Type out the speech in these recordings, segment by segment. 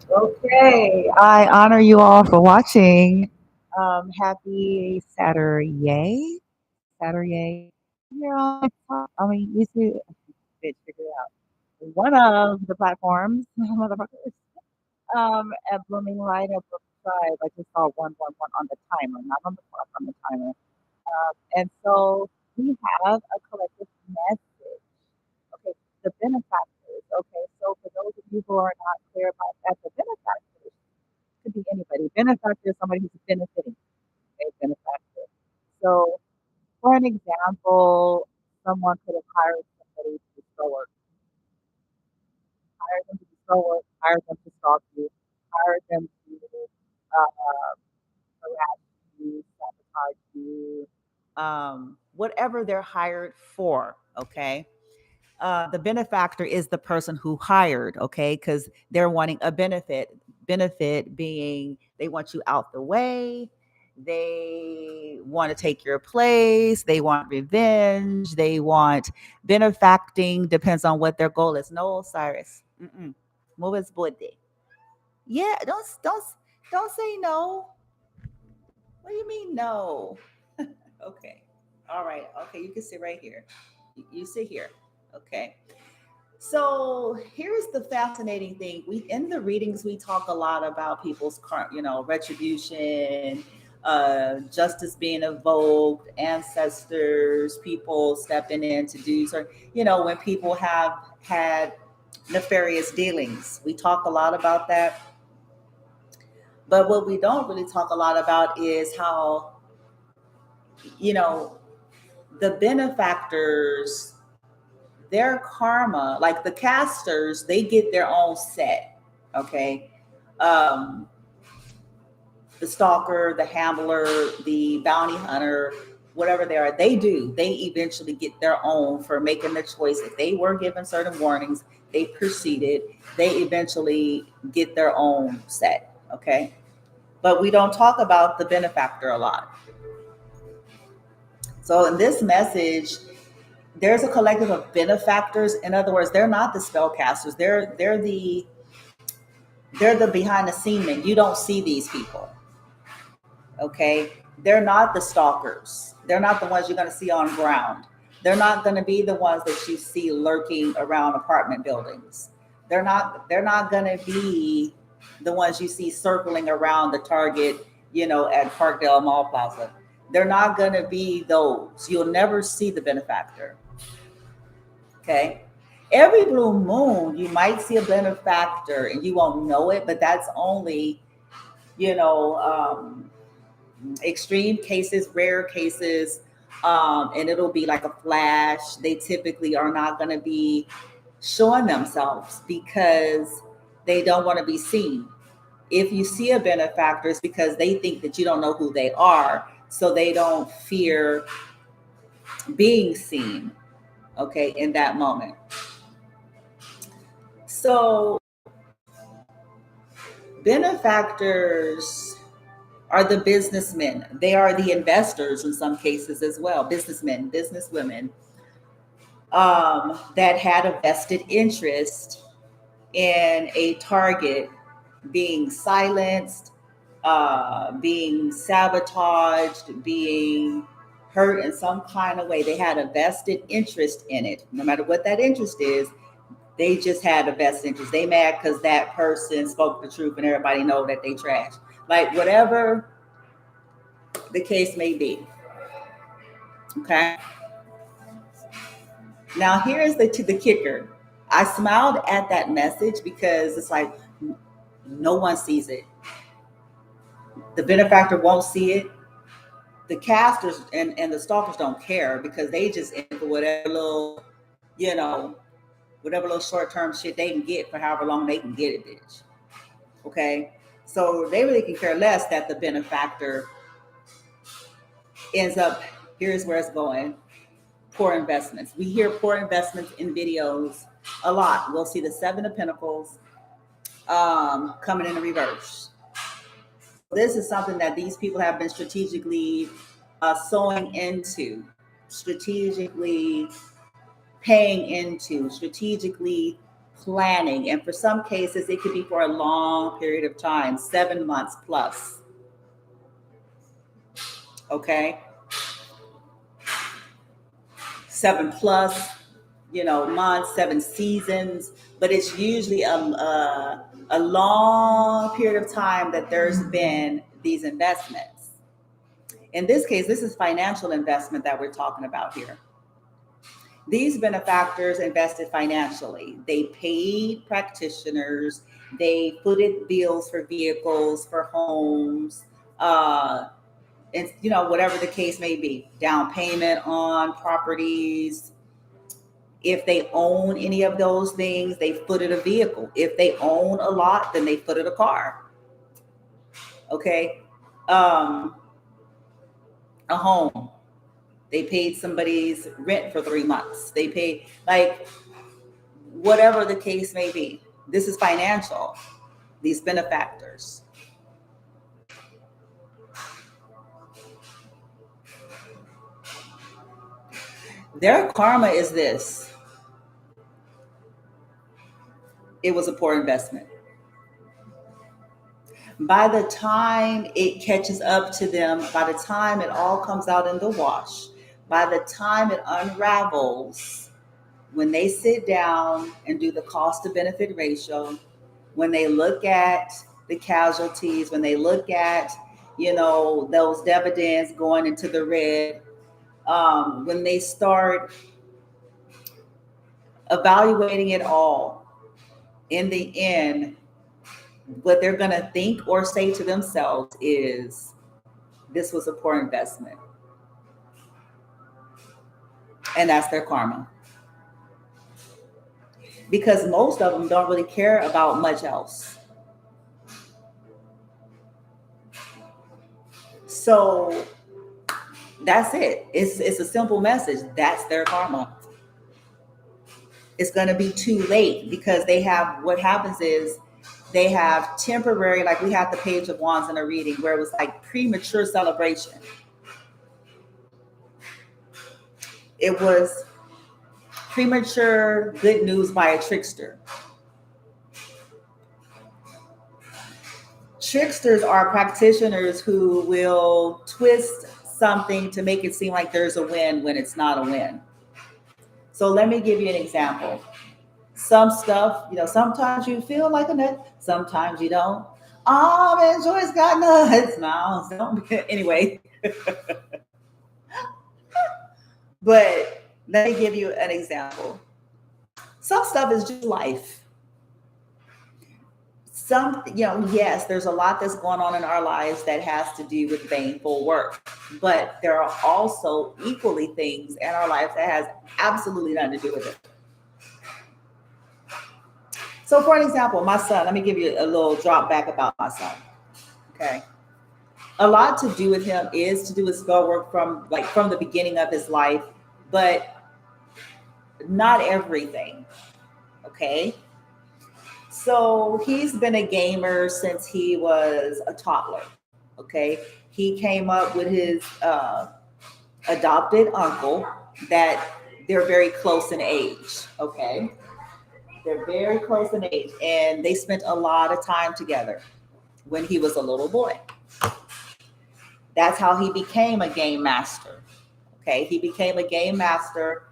Okay, I honor you all for watching. Happy Saturday. Saturday. You're on TikTok. I mean, you see, bitch, figure it out. One of the platforms, motherfuckers. At Blooming Light at Blooming Tribe, I just saw 111 on the timer, not on the clock, on the timer. And so we have a collective message. Okay, the benefactors. Okay, so for those of you who are not clear about that, the benefactors could be anybody. Benefactor is somebody who's benefiting. Okay, benefactor. So, for an example, someone could have hired somebody to go work, hired them to go work, hired them to stalk you, hired them to harass you, sabotage you, whatever they're hired for. Okay. The benefactor is the person who hired, okay, because they're wanting a benefit. Benefit being they want you out the way, they want to take your place, they want revenge, they want benefacting, depends on what their goal is. No, Cyrus. Mm-mm. Move his body. Yeah, don't say no. What do you mean no? Okay. All right. Okay, you can sit right here. You sit here. Okay. So here's the fascinating thing. We in the readings we talk a lot about people's retribution, justice being evoked, ancestors, people stepping in to do so. When people have had nefarious dealings, we talk a lot about that. But what we don't really talk a lot about is how you know the benefactors, their karma, like the casters, they get their own set. Okay. Um, the stalker, the handler, the bounty hunter, whatever they are, they do. They eventually get their own for making the choice. If they were given certain warnings, they proceeded, they eventually get their own set. Okay. But we don't talk about the benefactor a lot. So in this message, there's a collective of benefactors. In other words, they're not the spellcasters. They're the behind the scene men. You don't see these people. Okay? They're not the stalkers. They're not the ones you're going to see on ground. They're not going to be the ones that you see lurking around apartment buildings. They're not going to be the ones you see circling around the Target, at Parkdale Mall Plaza. They're not going to be those. You'll never see the benefactor. Okay. Every blue moon, you might see a benefactor and you won't know it, but that's only, you know, um, extreme cases, rare cases, and it'll be like a flash. They typically are not going to be showing themselves because they don't want to be seen. If you see a benefactor, it's because they think that you don't know who they are, so they don't fear being seen, okay, in that moment. So benefactors are the businessmen. They are the investors in some cases as well. Businessmen, businesswomen, that had a vested interest in a target being silenced, being sabotaged, being hurt in some kind of way. They had a vested interest in it. No matter what that interest is, they just had a vested interest. They mad because that person spoke the truth and everybody know that they trash. Like whatever the case may be. Okay. Now here's the kicker. I smiled at that message because it's like no one sees it. The benefactor won't see it. The casters and the stalkers don't care because they just in for you know, whatever little short term shit they can get for however long they can get it, bitch. Okay. So they really can care less that the benefactor ends up, here's where it's going, poor investments. We hear poor investments in videos a lot. We'll see the Seven of Pentacles coming in the reverse. This is something that these people have been strategically sowing into, strategically paying into, strategically planning. And for some cases, it could be for a long period of time, 7 months plus. Okay. 7 plus, months, 7 seasons, but it's usually a long period of time that there's been these investments. In this case, this is financial investment that we're talking about here. These benefactors invested financially. They paid practitioners, they footed bills for vehicles, for homes, and whatever the case may be, down payment on properties. If they own any of those things, they footed a vehicle. If they own a lot, then they footed a car. Okay. A home. They paid somebody's rent for 3 months. They paid, like, whatever the case may be. This is financial, these benefactors. Their karma is this: it was a poor investment. By the time it catches up to them, by the time it all comes out in the wash, by the time it unravels, when they sit down and do the cost to benefit ratio, when they look at the casualties, when they look at, those dividends going into the red, when they start evaluating it all, in the end, what they're going to think or say to themselves is, this was a poor investment. And that's their karma. Because most of them don't really care about much else. So that's it. It's a simple message. That's their karma. It's going to be too late because what happens is they have temporary, like we have the Page of Wands in a reading where it was like premature celebration. It was premature good news by a trickster. Tricksters are practitioners who will twist something to make it seem like there's a win when it's not a win. So let me give you an example. Some stuff, sometimes you feel like a nut, sometimes you don't. Oh man, Joy's got nuts. No, anyway. But let me give you an example. Some stuff is just life. Yes, there's a lot that's going on in our lives that has to do with painful work, but there are also equally things in our lives that has absolutely nothing to do with it. So for an example, my son, let me give you a little drop back about my son. Okay. A lot to do with him is to do with spell work from the beginning of his life, but not everything. Okay. So he's been a gamer since he was a toddler. Okay. He came up with his adopted uncle that they're very close in age. Okay. They're very close in age, and they spent a lot of time together when he was a little boy. That's how he became a game master. Okay. He became a game master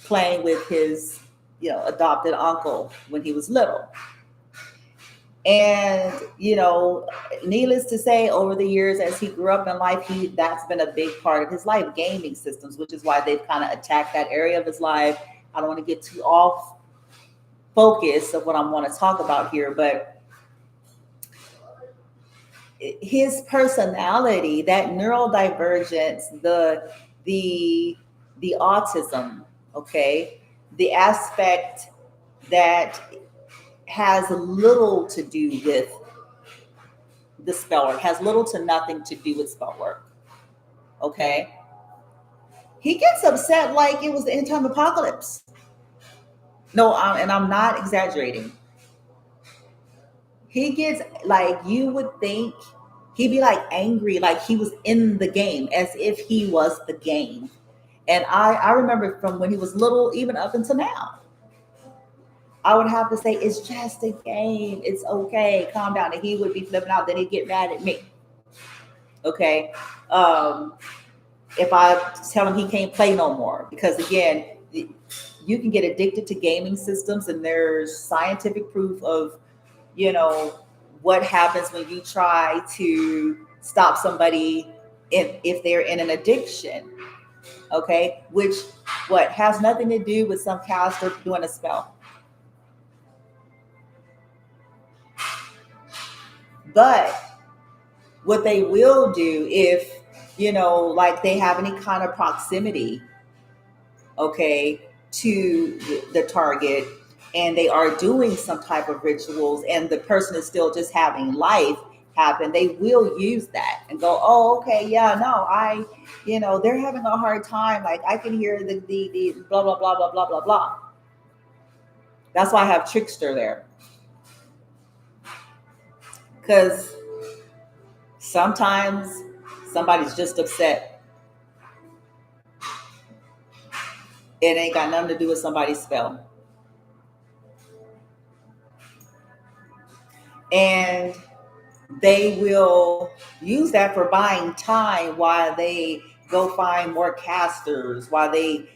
playing with his, adopted uncle when he was little. And, needless to say, over the years, as he grew up in life, that's been a big part of his life, gaming systems, which is why they've kind of attacked that area of his life. I don't want to get too off focus of what I want to talk about here, but his personality, that neurodivergence, the autism, okay, the aspect that has little to do with the spell work, has little to nothing to do with spell work. Okay. He gets upset like it was the end time apocalypse. No, and I'm not exaggerating. He gets like, you would think he'd be like angry, like he was in the game, as if he was the game. And I remember from when he was little, even up until now. I would have to say, it's just a game. It's okay. Calm down. And he would be flipping out. Then he'd get mad at me. Okay. Um, if I tell him he can't play no more, because again, you can get addicted to gaming systems, and there's scientific proof of, you know, what happens when you try to stop somebody if they're in an addiction. Okay. Which what has nothing to do with some caster doing a spell. But what they will do if, like they have any kind of proximity, okay, to the target, and they are doing some type of rituals, and the person is still just having life happen, they will use that and go, oh, okay, yeah, no, they're having a hard time. Like I can hear the blah, blah, blah, blah, blah, blah, blah. That's why I have trickster there. Because sometimes somebody's just upset. It ain't got nothing to do with somebody's spell. And they will use that for buying time while they go find more casters, while they,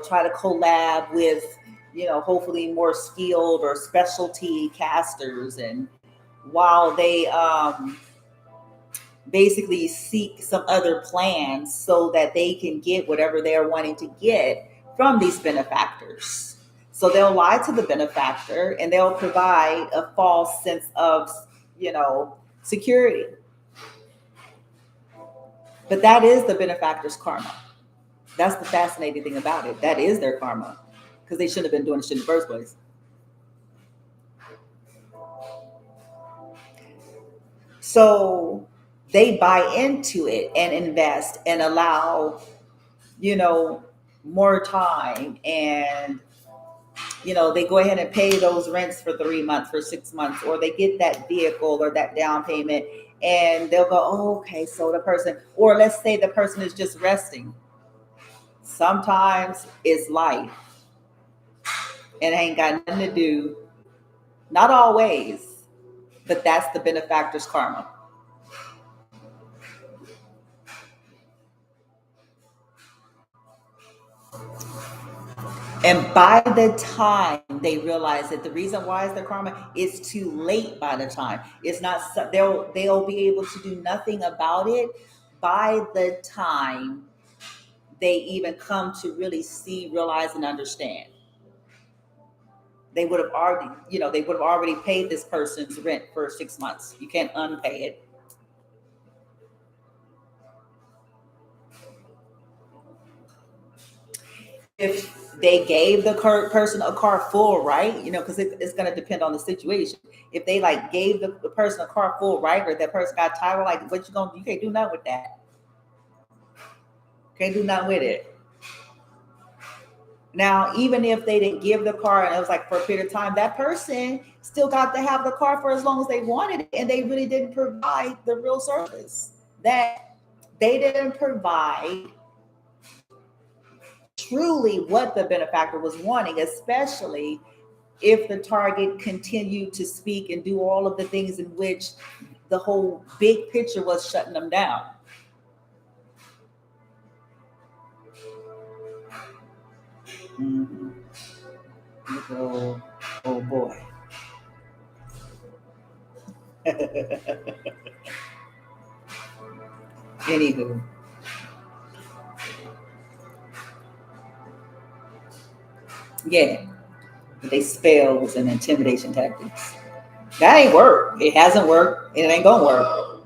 try to collab with, hopefully more skilled or specialty casters. And while they basically seek some other plans so that they can get whatever they're wanting to get from these benefactors. So they'll lie to the benefactor and they'll provide a false sense of, security. But that is the benefactor's karma. That's the fascinating thing about it. That is their karma, because they shouldn't have been doing this shit in the first place. So they buy into it and invest and allow, more time, and they go ahead and pay those rents for 3 months, for 6 months, or they get that vehicle or that down payment, and they'll go, oh, okay, so the person, or let's say the person is just resting. Sometimes it's life and it ain't got nothing to do, not always, but that's the benefactor's karma. And by the time they realize that the reason why it's their karma, it's too late. By the time it's not, they'll be able to do nothing about it by the time they even come to really see, realize, and understand. They would have already, they would have already paid this person's rent for 6 months. You can't unpay it. If they gave the person a car full, right? Because it's going to depend on the situation. If they like gave the person a car full, right, or that person got tired, like what you can't do nothing with that. Can't do nothing with it. Now, even if they didn't give the car and it was like for a period of time, that person still got to have the car for as long as they wanted it, and they really didn't provide the real service. That they didn't provide truly what the benefactor was wanting, especially if the target continued to speak and do all of the things in which the whole big picture was shutting them down. Mm-hmm. Oh boy. Anywho, yeah, they spells and intimidation tactics. That ain't work. It hasn't worked, and it ain't gonna work.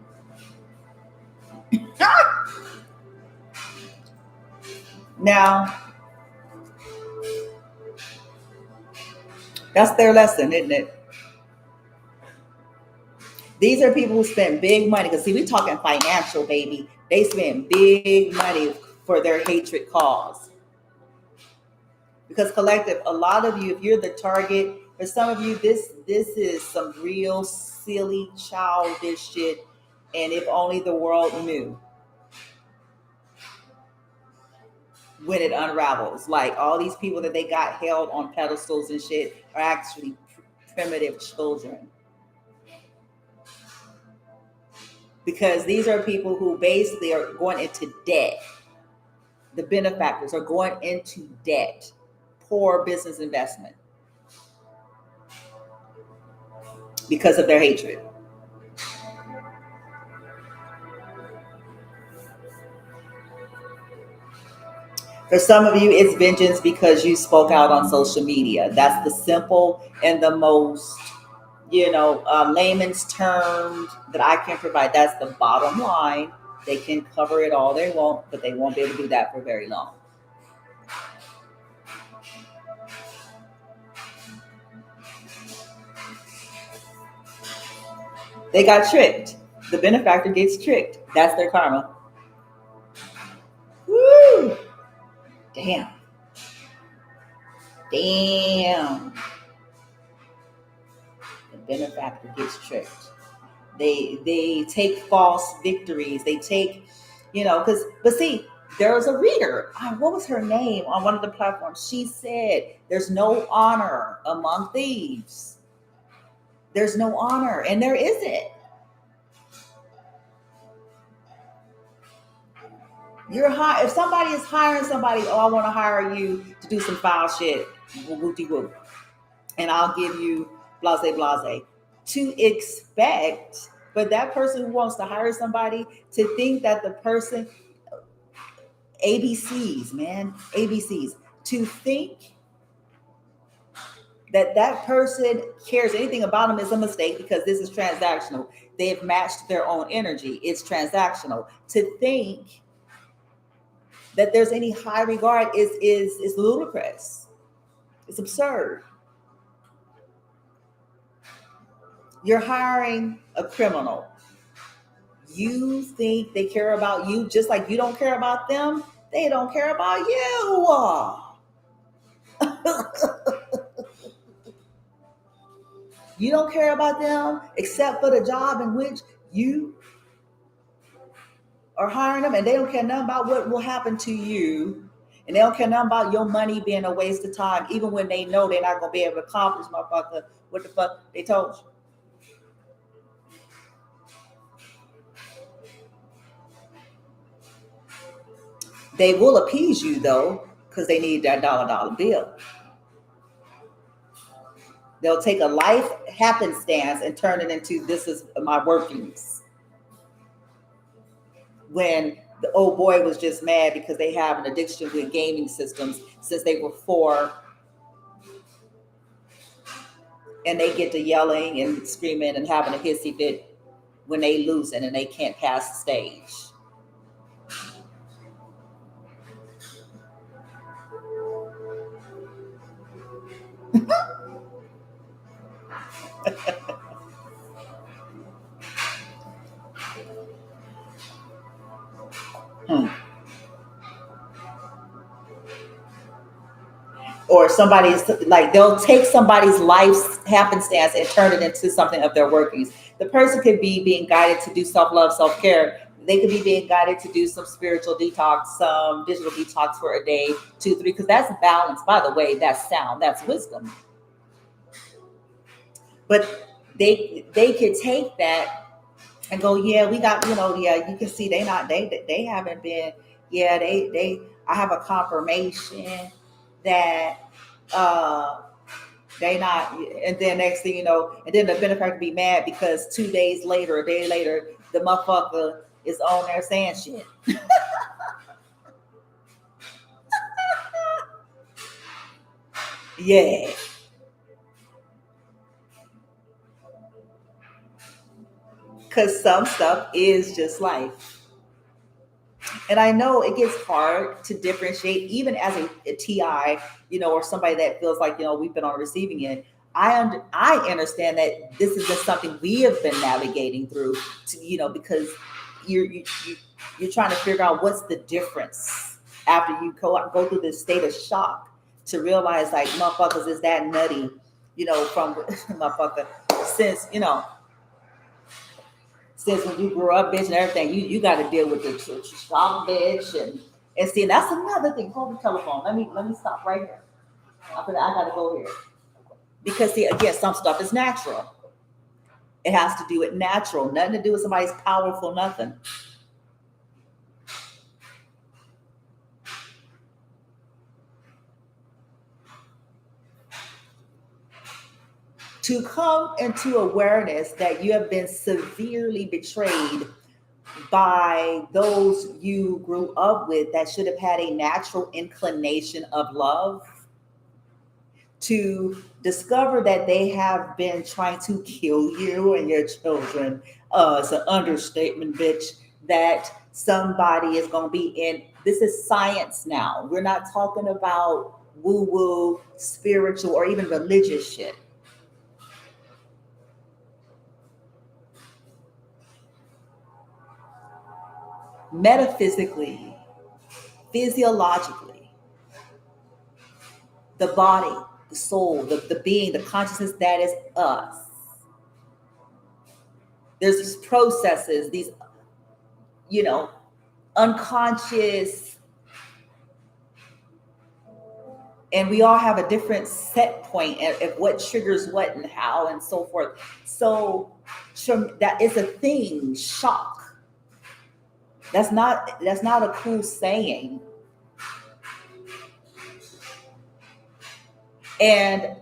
Now, that's their lesson, isn't it? These are people who spend big money. Because see, we talking financial, baby. They spend big money for their hatred cause. Because collective, a lot of you, if you're the target, for some of you, this is some real silly, childish shit. And if only the world knew. when it unravels. Like all these people that they got held on pedestals and shit are actually primitive children. Because these are people who basically are going into debt. The benefactors are going into debt. Poor business investment because of their hatred. For some of you, it's vengeance because you spoke out on social media. That's the simple and the most, layman's term that I can provide. That's the bottom line. They can cover it all they want, but they won't be able to do that for very long. They got tricked. The benefactor gets tricked. That's their karma. Woo! Damn. Damn. The benefactor gets tricked. They take false victories. They take, but see, there was a reader. What was her name on one of the platforms? She said, "There's no honor among thieves. There's no honor," and there isn't. If somebody is hiring somebody, oh, I want to hire you to do some foul shit, whoopty whoop, and I'll give you blase blase. To expect, but that person who wants to hire somebody to think that the person, ABCs, man, ABCs, to think that that person cares anything about them is a mistake, because this is transactional. They've matched their own energy. It's transactional. To think that there's any high regard is ludicrous. It's absurd. You're hiring a criminal. You think they care about you just like you don't care about them? They don't care about you. You don't care about them except for the job in which you are hiring them, and they don't care nothing about what will happen to you, and they don't care nothing about your money being a waste of time, even when they know they're not going to be able to accomplish, motherfucker, what the fuck they told you. They will appease you though, because they need that dollar bill. They'll take a life happenstance and turn it into, this is my workings. When the old boy was just mad because they have an addiction with gaming systems since they were 4, and they get to yelling and screaming and having a hissy fit when they losing and they can't pass the stage. Or somebody's like, they'll take somebody's life's happenstance and turn it into something of their workings. The person could be being guided to do self-love, self-care. They could be being guided to do some spiritual detox, some digital detox for a day, 2, 3, because that's balance. By the way, that's sound, that's wisdom. But they could take that and go, yeah, we got, yeah, you can see they haven't been, yeah, I have a confirmation that they not, and then next thing you know, and then the benefactor be mad because 2 days later, a day later, the motherfucker is on there saying shit. Yeah. Because some stuff is just life. And I know it gets hard to differentiate, even as a TI, or somebody that feels like, we've been on the receiving end. I understand that this is just something we have been navigating through, because you're trying to figure out what's the difference after you go through this state of shock to realize, like, motherfuckers is that nutty, from motherfucker, since when you grew up, bitch, and everything, you got to deal with the shock, bitch, and And see, that's another thing. Hold the telephone. Let me stop right here. I gotta go here. Because see, again, some stuff is natural. It has to do with natural, nothing to do with somebody's powerful, nothing. To come into awareness that you have been severely betrayed by those you grew up with that should have had a natural inclination of love, to discover that they have been trying to kill you and your children. It's an understatement, bitch, that somebody is going to be in. This is science now. We're not talking about woo woo, spiritual, or even religious shit. Metaphysically, physiologically, the body, the soul, the being, the consciousness that is us. There's these processes, these, you know, unconscious, and we all have a different set point of what triggers what and how and so forth. So that is a thing, shock. That's not a cool saying. And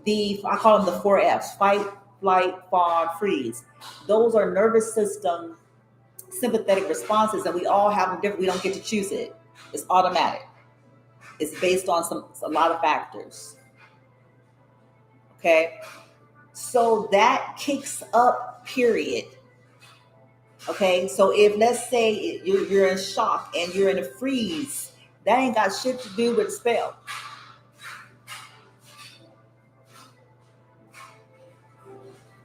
I call them the 4 F's: fight, flight, fawn, freeze. Those are nervous system sympathetic responses, and we all have them different. We don't get to choose it. It's automatic. It's based on a lot of factors. Okay. So that kicks up, period. Okay. So if, let's say you're in shock and you're in a freeze, that ain't got shit to do with spell.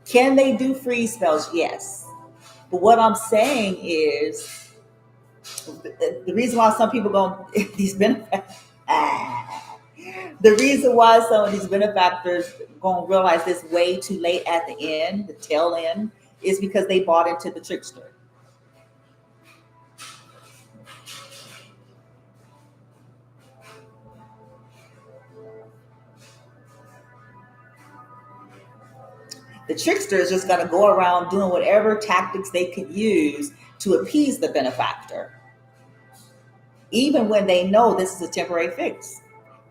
Can they do freeze spells? Yes. But what I'm saying is, the reason why some people go these benefactors, the reason why some of these benefactors gonna realize this way too late at the end, the tail end, is because they bought into the trickster. The trickster is just gonna go around doing whatever tactics they could use to appease the benefactor, even when they know this is a temporary fix.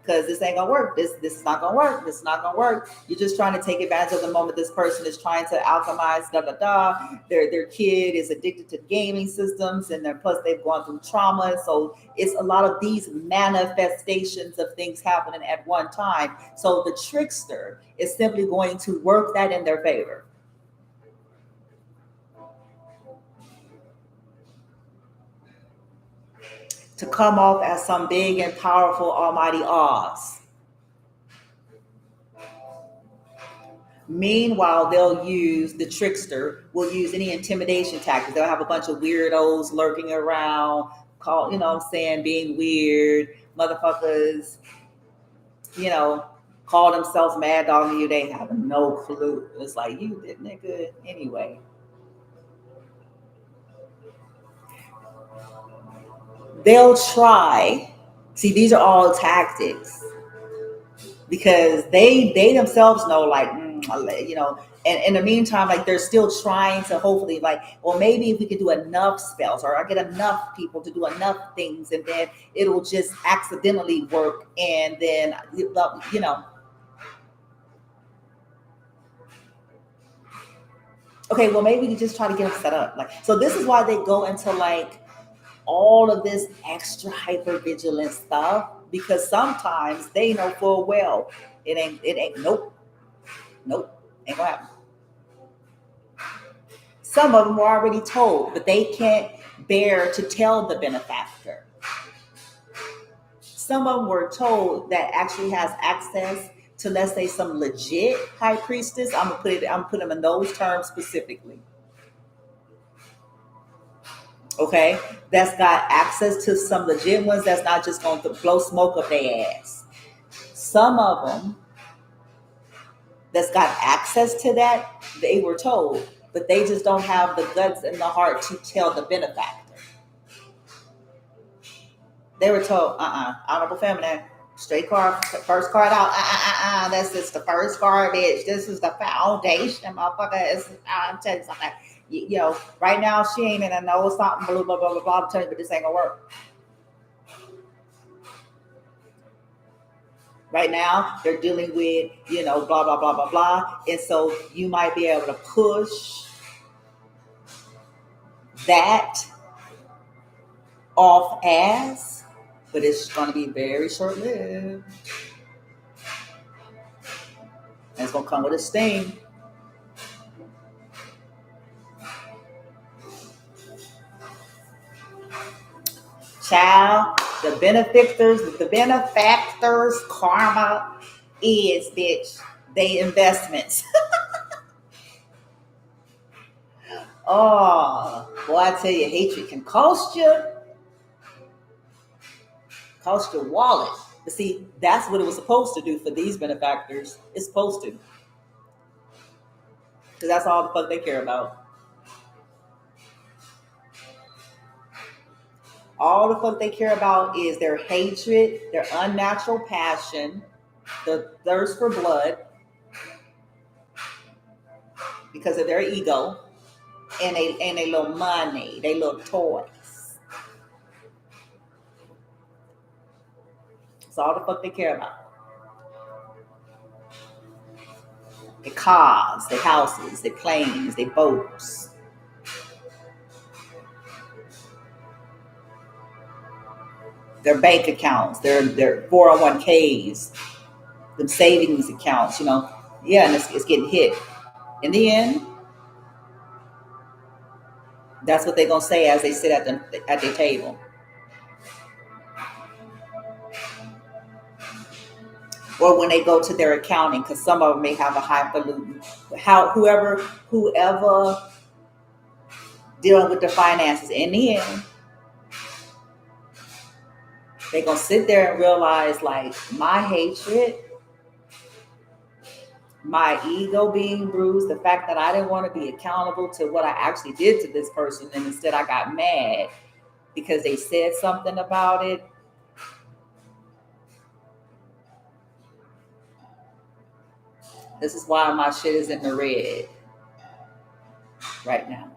Because this ain't gonna work. This is not gonna work. This is not gonna work. You're just trying to take advantage of the moment. This person is trying to alchemize, da da da. Their kid is addicted to gaming systems, and plus they've gone through trauma. So it's a lot of these manifestations of things happening at one time. So the trickster is simply going to work that in their favor. To come off as some big and powerful almighty Oz. Meanwhile, the trickster will use any intimidation tactics. They'll have a bunch of weirdos lurking around, you know what I'm saying, being weird, motherfuckers, you know, call themselves mad dogging you. They have no clue. It's like, you did nigga anyway. They'll try. See, these are all tactics, because they themselves know, like, you know, and in the meantime, like, they're still trying to hopefully, like, well, maybe if we could do enough spells, or I get enough people to do enough things, and then it'll just accidentally work, and then, you know, okay, well, maybe we just try to get them set up. Like, so this is why they go into, like, all of this extra hyper vigilant stuff, because sometimes they know full well it ain't nope, ain't gonna happen. Some of them were already told, but they can't bear to tell the benefactor. Some of them were told that actually has access to, let's say, some legit high priestess. I'm putting them in those terms specifically. Okay, that's got access to some legit ones that's not just going to blow smoke up their ass. Some of them that's got access to that, they were told, but they just don't have the guts and the heart to tell the benefactor. They were told, honorable feminine, straight card, first card out, that's just the first card, bitch. This is the foundation, motherfucker. I'm telling you something. You know, right now she ain't in a no something, blah, blah, blah, blah, blah. I'm telling you, but this ain't gonna work. Right now, they're dealing with, you know, blah, blah, blah, blah, blah. And so you might be able to push that off as, but it's going to be very short lived. And it's going to come with a sting. Child, the benefactors karma is, bitch, they investments. Oh, boy, I tell you, hatred can cost your wallet. But see, that's what it was supposed to do for these benefactors. It's supposed to. Because that's all the fuck they care about. All the fuck they care about is their hatred, their unnatural passion, the thirst for blood because of their ego, and they little money, they little toys. That's all the fuck they care about. Their cars, their houses, their planes, their boats. Their bank accounts, their 401ks, them savings accounts, you know. Yeah, and it's getting hit. In the end, that's what they're gonna say as they sit at their table. Or when they go to their accounting, because some of them may have a highfalutin. Whoever dealing with the finances, in the end, they're gonna sit there and realize, like, my hatred, my ego being bruised, the fact that I didn't want to be accountable to what I actually did to this person, and instead I got mad because they said something about it. This is why my shit is in the red right now.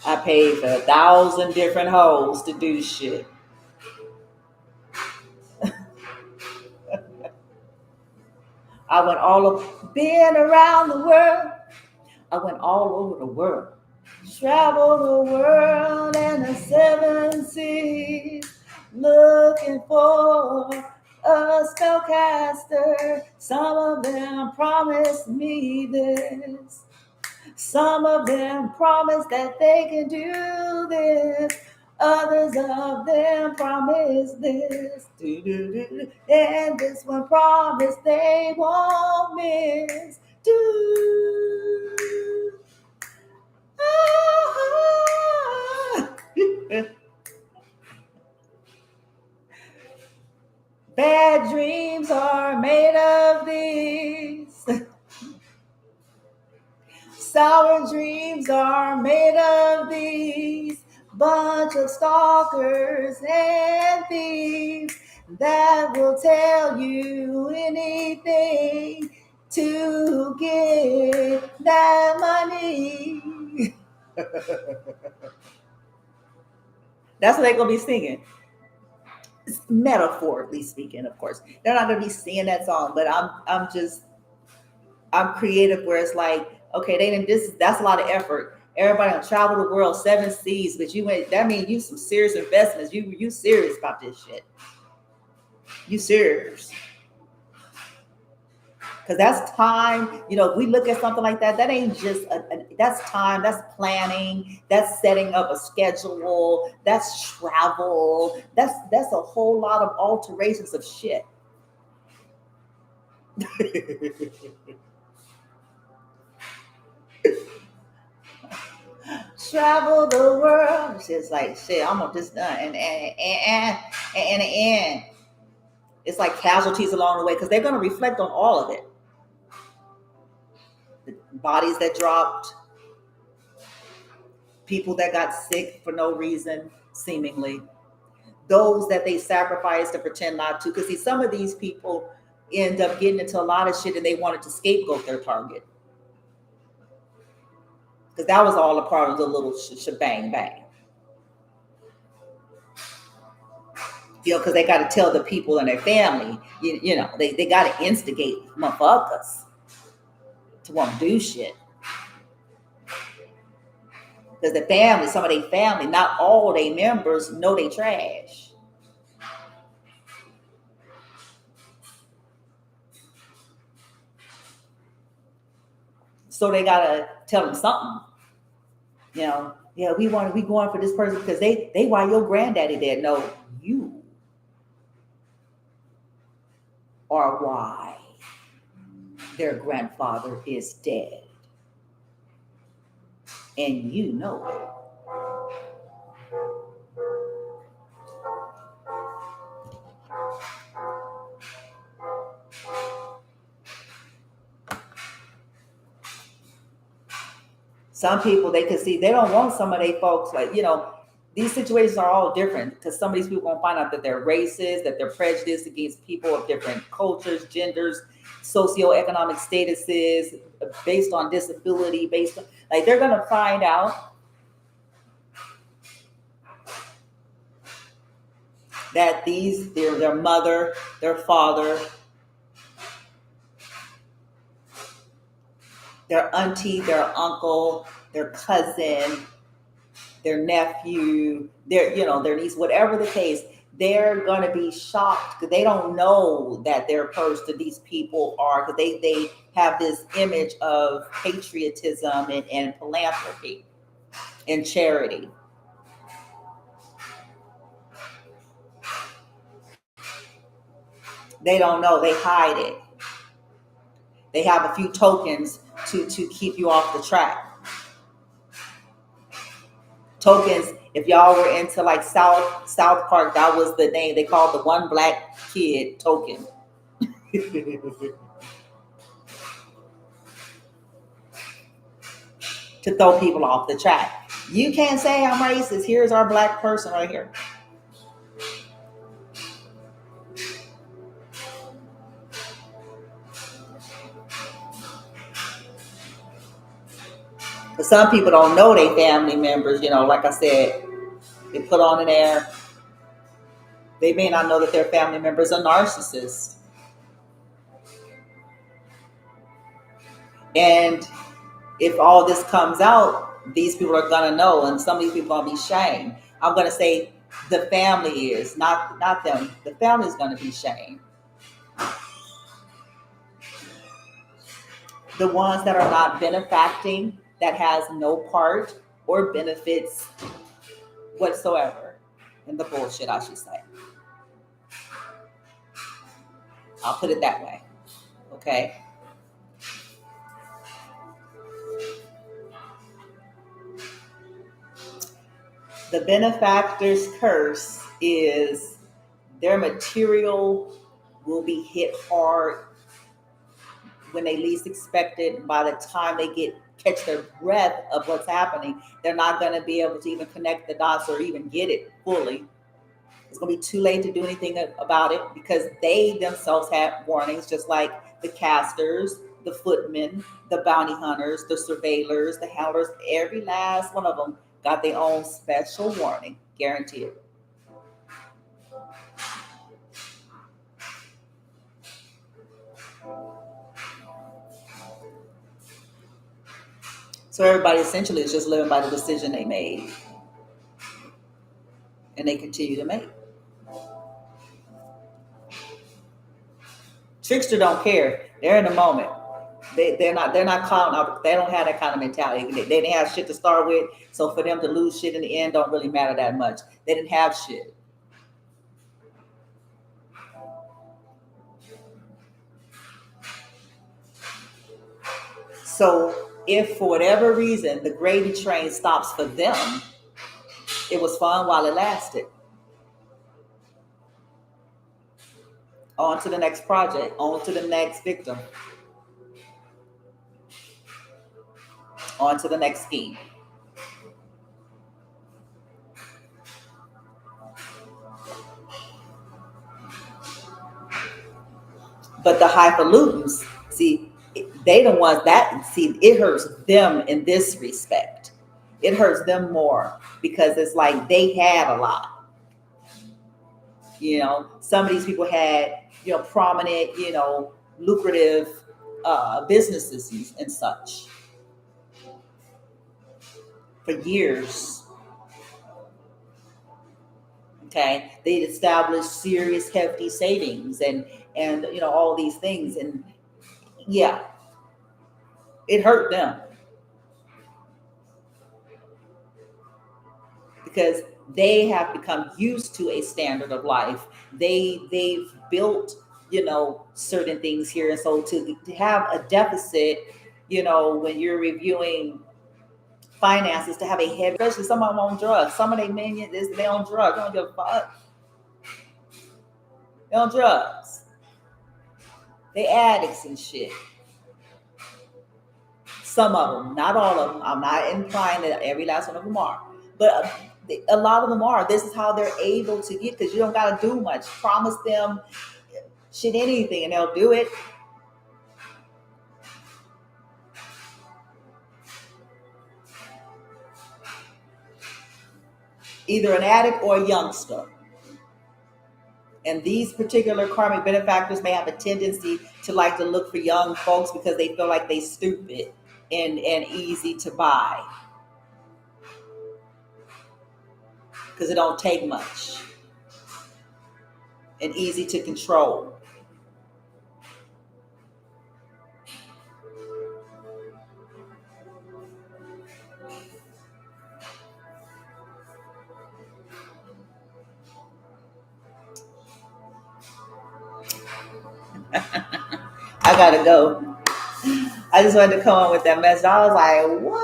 I paid for 1,000 different hoes to do shit. I went been around the world. I went all over the world. Traveled the world and the 7 seas, looking for a spellcaster. Some of them promised me this. Some of them promise that they can do this. Others of them promise this. And this one promise they won't miss. Bad dreams are made of these. Sour dreams are made of these. Bunch of stalkers and thieves that will tell you anything to get that money. That's what they're going to be singing. Metaphorically speaking, of course. They're not going to be singing that song, but I'm creative where it's like, okay, that's a lot of effort. Everybody gonna travel the world, 7 seas, but that means you some serious investments. You serious about this shit. You serious. Because that's time. You know, if we look at something like that, that ain't just that's time, that's planning, that's setting up a schedule, that's travel, that's a whole lot of alterations of shit. Travel the world. It's like, shit, I'm on this done. And in the end, it's like casualties along the way because they're going to reflect on all of it. bodies that dropped, people that got sick for no reason, seemingly, those that they sacrificed to pretend not to. Because see, some of these people end up getting into a lot of shit and they wanted to scapegoat their target. Because that was all a part of the little shebang bang. You know, because they got to tell the people in their family, you know, they got to instigate motherfuckers to want to do shit. Because the family, some of their family, not all their members know they trash. So they gotta tell them something. You know, yeah, we going for this person because they why your granddaddy dead. No, you are why their grandfather is dead. And you know it. Some people, they can see, they don't want some of their folks, like, you know, these situations are all different because some of these people gonna find out that they're racist, that they're prejudiced against people of different cultures, genders, socioeconomic statuses, based on disability, based on, like, they're gonna find out that their mother, their father, their auntie, their uncle, their cousin, their nephew, their niece, whatever the case, they're gonna be shocked because they don't know that their person, these people are, because they have this image of patriotism and philanthropy and charity. They don't know, they hide it. They have a few tokens to keep you off the track. Tokens, if y'all were into like South Park, that was the name they called the one black kid token. To throw people off the track. You can't say I'm racist. Here's our black person right here. But some people don't know their family members, you know, like I said, they put on an air. They may not know that their family members are narcissists. And if all this comes out, these people are gonna know, and some of these people are gonna be shamed. I'm gonna say the family is, not them. The family is gonna be shamed. The ones that are not benefacting, that has no part or benefits whatsoever in the bullshit, I should say. I'll put it that way. Okay. The benefactor's curse is their material will be hit hard when they least expect it. By the time they catch their breath of what's happening, they're not going to be able to even connect the dots or even get it fully. It's going to be too late to do anything about it because they themselves have warnings, just like the casters, the footmen, the bounty hunters, the surveillors, the howlers. Every last one of them got their own special warning, guaranteed. So everybody essentially is just living by the decision they made and they continue to make. Trickster don't care. They're in the moment. They're not clouding out. They don't have that kind of mentality. They didn't have shit to start with, so for them to lose shit in the end don't really matter that much. They didn't have shit. So if for whatever reason the gravy train stops for them, it was fun while it lasted. On to the next project, on to the next victim. On to the next scheme. But the highfalutins, see, they the ones that, see, it hurts them in this respect. It hurts them more because it's like they had a lot. Some of these people had, prominent, lucrative businesses and such for years. Okay, they established serious, hefty savings and all these things, and yeah, it hurt them because they have become used to a standard of life. They've built, certain things here, and so to have a deficit, when you're reviewing finances, to have a heavy, especially some of them on drugs. Some of they minions is they on drugs. They don't give a fuck. They on drugs. They addicts and shit. Some of them, not all of them. I'm not implying that every last one of them are, but a lot of them are. This is how they're able to get, because you don't got to do much. Promise them shit, anything, and they'll do it. Either an addict or a youngster. And these particular karmic benefactors may have a tendency to like to look for young folks because they feel like they stupid and easy to buy. Because it don't take much. And easy to control. I gotta go. I just wanted to come up with that message. I was like, what?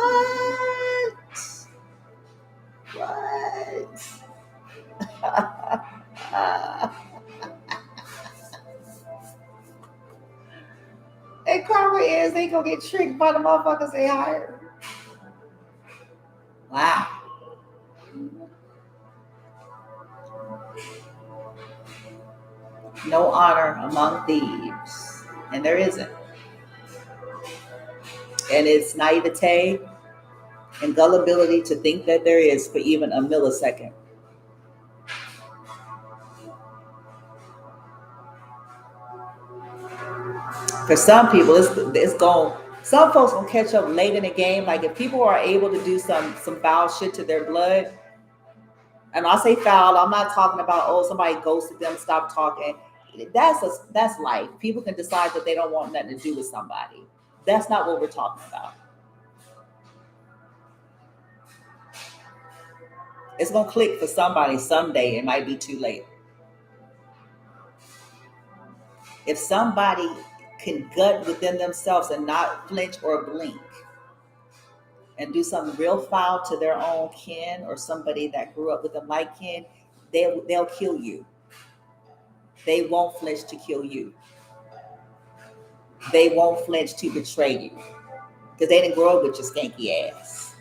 And karma is they gonna get tricked by the motherfuckers they hire. Wow. No honor among thieves. And there isn't. And it's naivete and gullibility to think that there is for even a millisecond. For some people, it's going. Some folks gonna catch up late in the game. Like if people are able to do some foul shit to their blood, and I say foul, I'm not talking about somebody ghosted them, stop talking. That's life. People can decide that they don't want nothing to do with somebody. That's not what we're talking about. It's gonna click for somebody someday. It might be too late. If somebody can gut within themselves and not flinch or blink and do something real foul to their own kin or somebody that grew up with them like kin, they'll kill you. They won't flinch to kill you. They won't flinch to betray you because they didn't grow up with your skanky ass.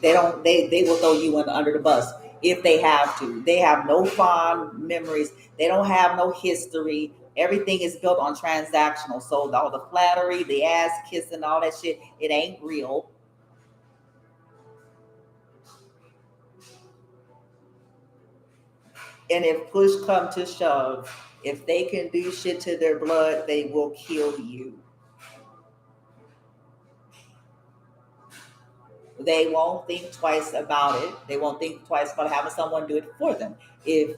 They will throw you under the bus if they have to. They have no fond memories. They don't have no history. Everything is built on transactional. So all the flattery, the ass kissing, all that shit, it ain't real. And if push come to shove, if they can do shit to their blood, they will kill you. They won't think twice about it. They won't think twice about having someone do it for them. They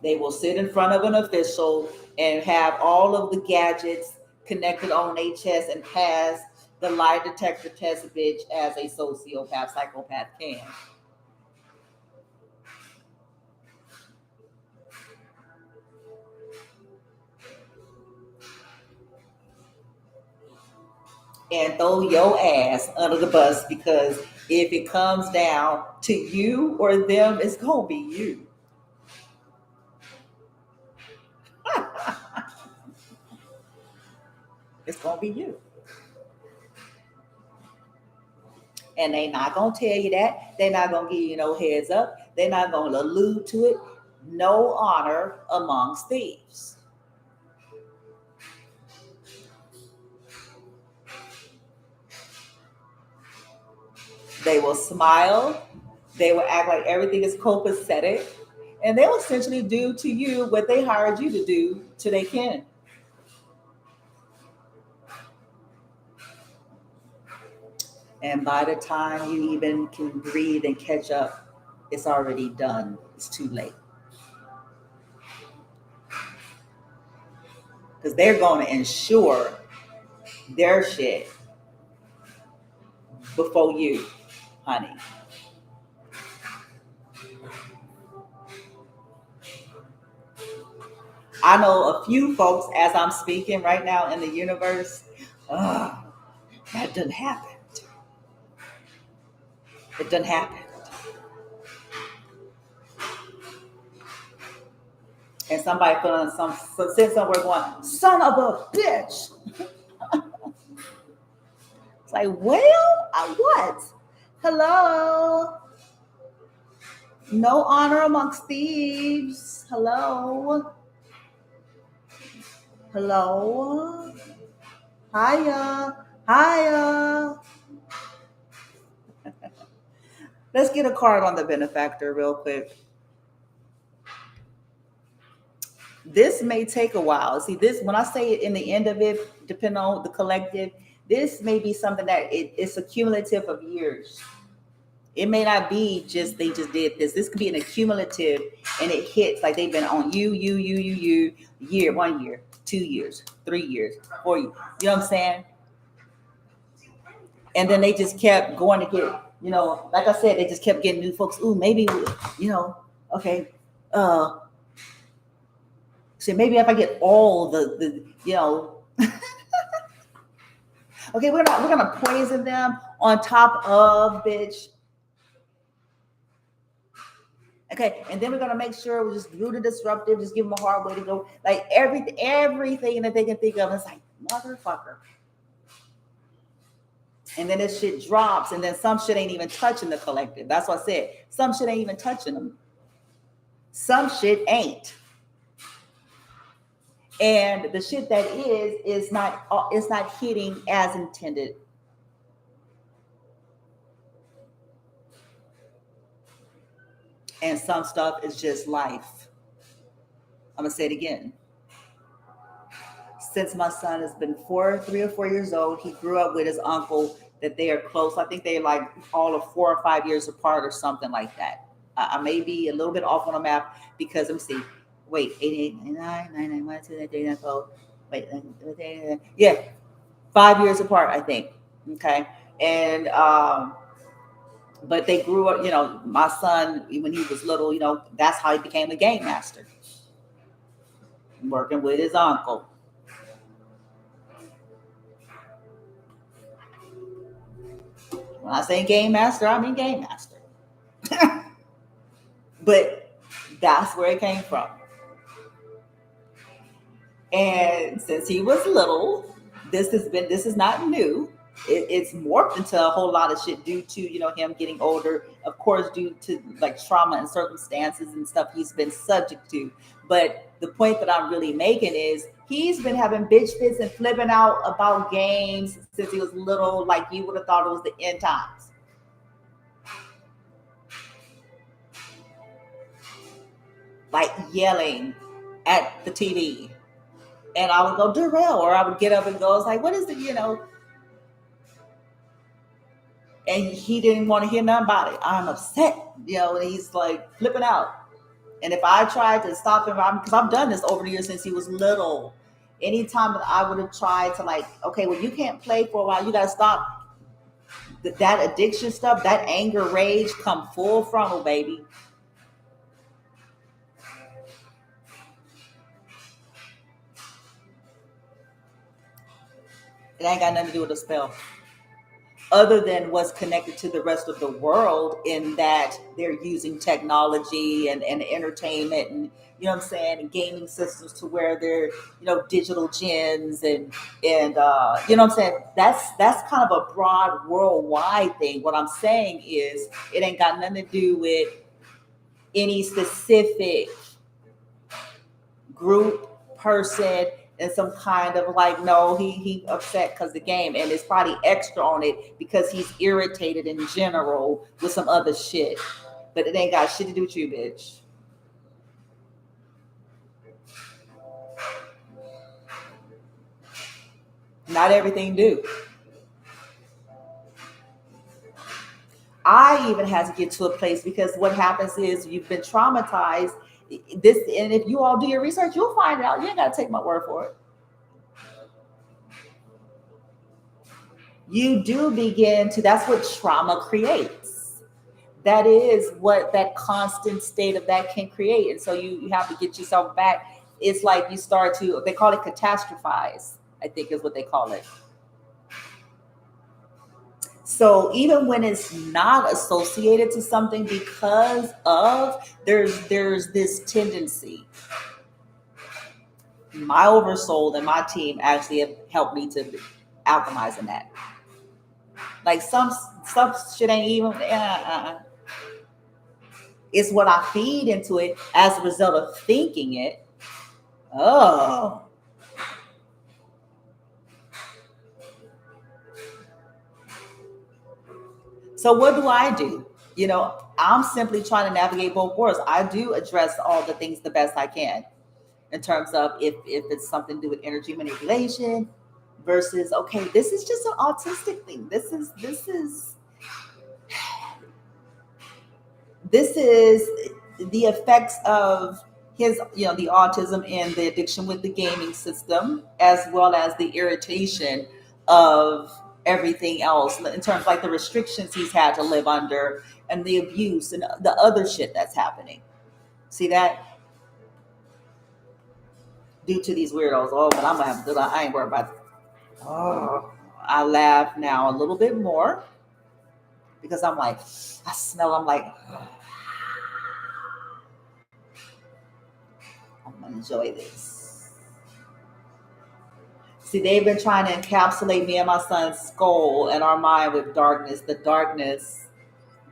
will sit in front of an official and have all of the gadgets connected on their chest and pass the lie detector test, bitch, as a sociopath, psychopath can. and throw your ass under the bus, because if it comes down to you or them, it's gonna be you. It's gonna be you. And they not gonna tell you that. They're not gonna give you no heads up. They're not gonna allude to it. No honor amongst thieves. They will smile. They will act like everything is copacetic. And they'll essentially do to you what they hired you to do to their kin. And by the time you even can breathe and catch up, it's already done. It's too late. Because they're going to ensure their shit before you, honey. I know a few folks as I'm speaking right now in the universe. Oh, that doesn't happen. It doesn't happen. And somebody put on said somewhere going, son of a bitch. It's like, well, I what? Hello. No honor amongst thieves. Hello. Hello. Hiya. Hiya. Let's get a card on the benefactor real quick. This may take a while. See, this, when I say it in the end of it, depending on the collective, this may be something that it's a cumulative of years. It may not be just they just did this. This could be an accumulative, and it hits like they've been on you, year, 1 year, 2 years, 3 years, 4 years. You know what I'm saying? And then they just kept going to get, like I said, they just kept getting new folks. Ooh, maybe, okay. So maybe if I get all the okay, we're gonna poison them on top of bitch. Okay, and then we're gonna make sure we just do the disruptive, just give them a hard way to go. Like everything that they can think of. It's like, motherfucker. And then this shit drops, and then some shit ain't even touching the collective. That's what I said. Some shit ain't even touching them. Some shit ain't. And the shit that is not, it's not hitting as intended. And some stuff is just life. I'm gonna say it again. Since my son has been 3 or 4 years old, he grew up with his uncle that they are close. I think they're like all of 4 or 5 years apart or something like that. I may be a little bit off on the map because let me see. Wait, 88, 99, 99, 1, 2, 3, 4. Wait, yeah, 5 years apart, I think. Okay. And but they grew up, my son, when he was little, that's how he became a game master. Working with his uncle. When I say game master, I mean game master. But that's where it came from. And since he was little, this is not new. It's morphed into a whole lot of shit due to him getting older, of course, due to like trauma and circumstances and stuff he's been subject to. But the point that I'm really making is he's been having bitch fits and flipping out about games since he was little, like you would have thought it was the end times. Like yelling at the TV. And I would go, Darrell, or I would get up and go, I was like, what is it, And he didn't want to hear nothing about it. I'm upset, and he's like flipping out. And if I tried to stop him, because I've done this over the years since he was little, anytime that I would have tried to like, okay, well, you can't play for a while. You got to stop that addiction stuff, that anger, rage come full frontal, baby. It ain't got nothing to do with the spell, other than what's connected to the rest of the world, in that they're using technology and entertainment, and you know what I'm saying, and gaming systems, to where they're, digital gens, and you know what I'm saying. That's kind of a broad worldwide thing. What I'm saying is, it ain't got nothing to do with any specific group, person, and some kind of like, no, he upset because the game, and it's probably extra on it because he's irritated in general with some other shit, but it ain't got shit to do with you, bitch. Not everything do. I even had to get to a place, because what happens is, you've been traumatized. This, and if you all do your research, you'll find out. You ain't got to take my word for it. You do begin to, that's what trauma creates. That is what that constant state of that can create. And so you have to get yourself back. It's like you start to, they call it catastrophize, I think is what they call it. So even when it's not associated to something, because of, there's this tendency. My oversoul and my team actually have helped me to alchemize in that. Like some shit ain't even it's what I feed into it as a result of thinking it. Oh. So what do I do? I'm simply trying to navigate both worlds. I do address all the things the best I can, in terms of, if it's something to do with energy manipulation, versus, okay, this is just an autistic thing. This is the effects of his, the autism and the addiction with the gaming system, as well as the irritation of everything else, in terms of like the restrictions he's had to live under, and the abuse and the other shit that's happening. See that? Due to these weirdos. Oh, but I'm gonna have a good, I ain't worried about it. Oh, I laugh now a little bit more, because I'm like, I smell, I'm like, I'm gonna enjoy this. See, they've been trying to encapsulate me and my son's skull and our mind with darkness, the darkness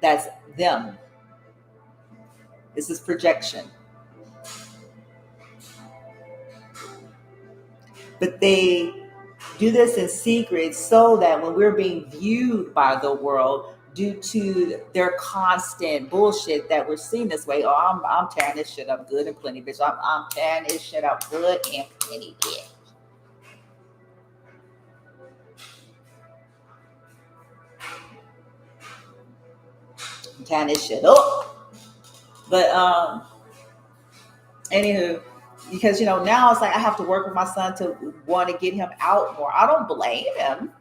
that's them. This is projection. But they do this in secret, so that when we're being viewed by the world, due to their constant bullshit, that we're seen this way. Oh, I'm tearing this shit up good and plenty, bitch. I'm tearing this shit up good and plenty, bitch. I'm tearing this shit up. But anywho, because now it's like I have to work with my son to want to get him out more. I don't blame him.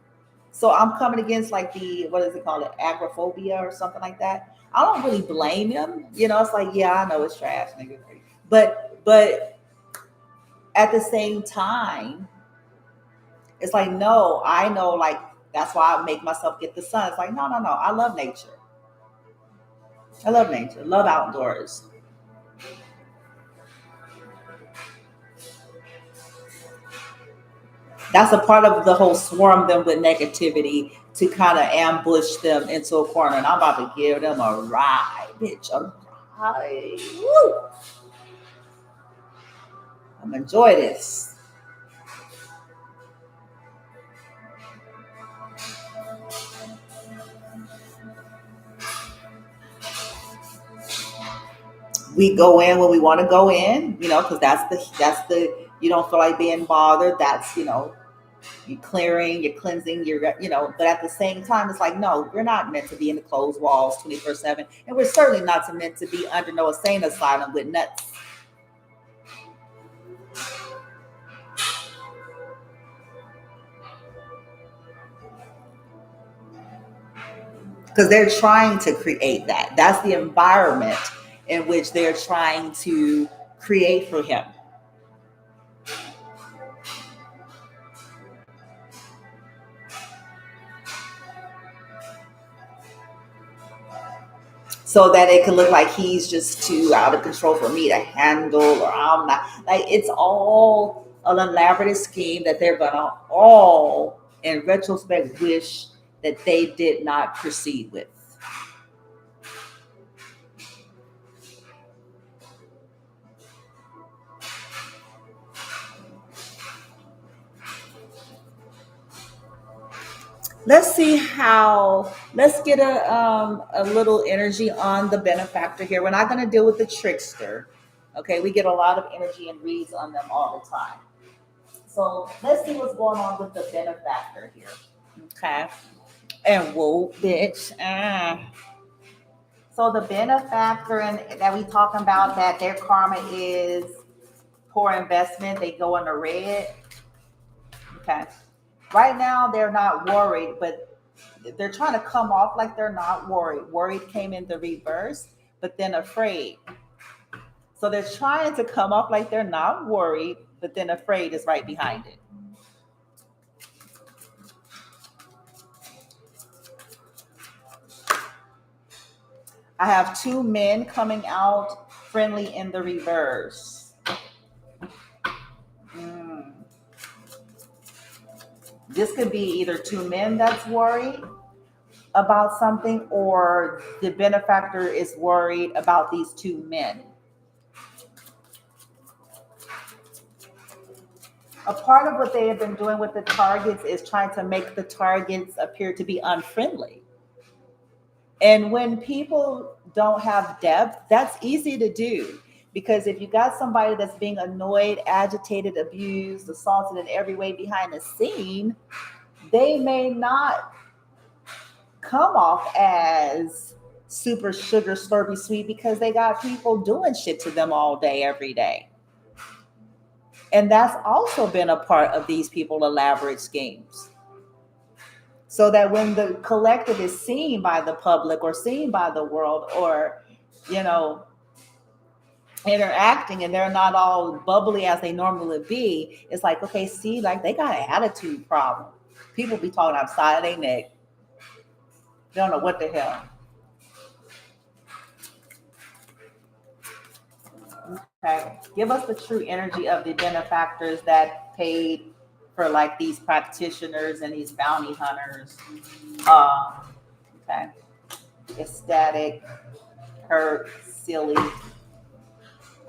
So I'm coming against like the, what is it called, agoraphobia or something like that. I don't really blame him. It's like, yeah, I know it's trash, nigga. But at the same time, it's like, no, I know, like, that's why I make myself get the sun. It's like, no, no, no. I love nature. I love nature. Love outdoors. That's a part of the whole swarm them with negativity, to kind of ambush them into a corner. And I'm about to give them a ride, bitch. A ride. Woo! I'm gonna enjoy this. We go in when we want to go in, because that's the you don't feel like being bothered. That's, you're clearing, you're cleansing, but at the same time, it's like, no, we're not meant to be in the closed walls 24/7, and we're certainly not meant to be under no insane asylum with nuts, because they're trying to create that. That's the environment in which they're trying to create for him. so that it can look like he's just too out of control for me to handle, or I'm not. Like, it's all an elaborate scheme that they're gonna all, in retrospect, wish that they did not proceed with. Let's get a little energy on the benefactor here. We're not going to deal with the trickster. Okay, we get a lot of energy and reads on them all the time. So let's see what's going on with the benefactor here. Okay. And whoa, bitch. So the benefactor and that we talking about, that their karma is poor investment, they go in the red. Okay. Right now they're not worried, but they're trying to come off like they're not worried. Worried came in the reverse, but then afraid. So they're trying to come off like they're not worried, but then afraid is right behind it. I have two men coming out friendly in the reverse. This could be either two men that's worried about something, or the benefactor is worried about these two men. A part of what they have been doing with the targets is trying to make the targets appear to be unfriendly. And when people don't have depth, that's easy to do. Because if you got somebody that's being annoyed, agitated, abused, assaulted in every way behind the scene, they may not come off as super sugar slurpy sweet, because they got people doing shit to them all day, every day. And that's also been a part of these people elaborate schemes. So that when the collective is seen by the public or seen by the world, or, interacting, and they're not all bubbly as they normally be, it's like, okay, see, like, they got an attitude problem. People be talking outside of their neck. They don't know what the hell. Okay. Give us the true energy of the benefactors that paid for, like, these practitioners and these bounty hunters. Okay. Ecstatic, hurt, silly.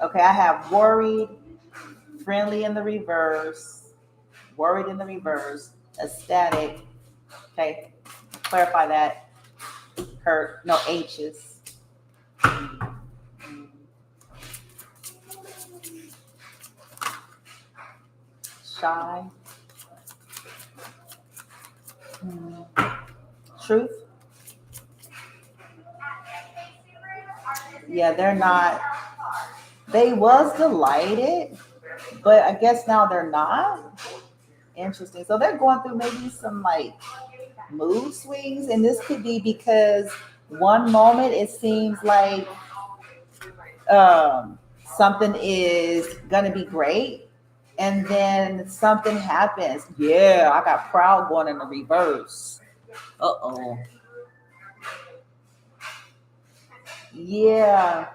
Okay, I have worried, friendly in the reverse, worried in the reverse, ecstatic. Okay, clarify that. Hurt, no H's. Shy. Truth. Yeah, they're not. They was delighted, but I guess now they're not. Interesting. So they're going through maybe some, like, mood swings, and this could be because one moment it seems like something is gonna be great, and then something happens. Yeah, I got proud going in the reverse. Uh-oh. Yeah.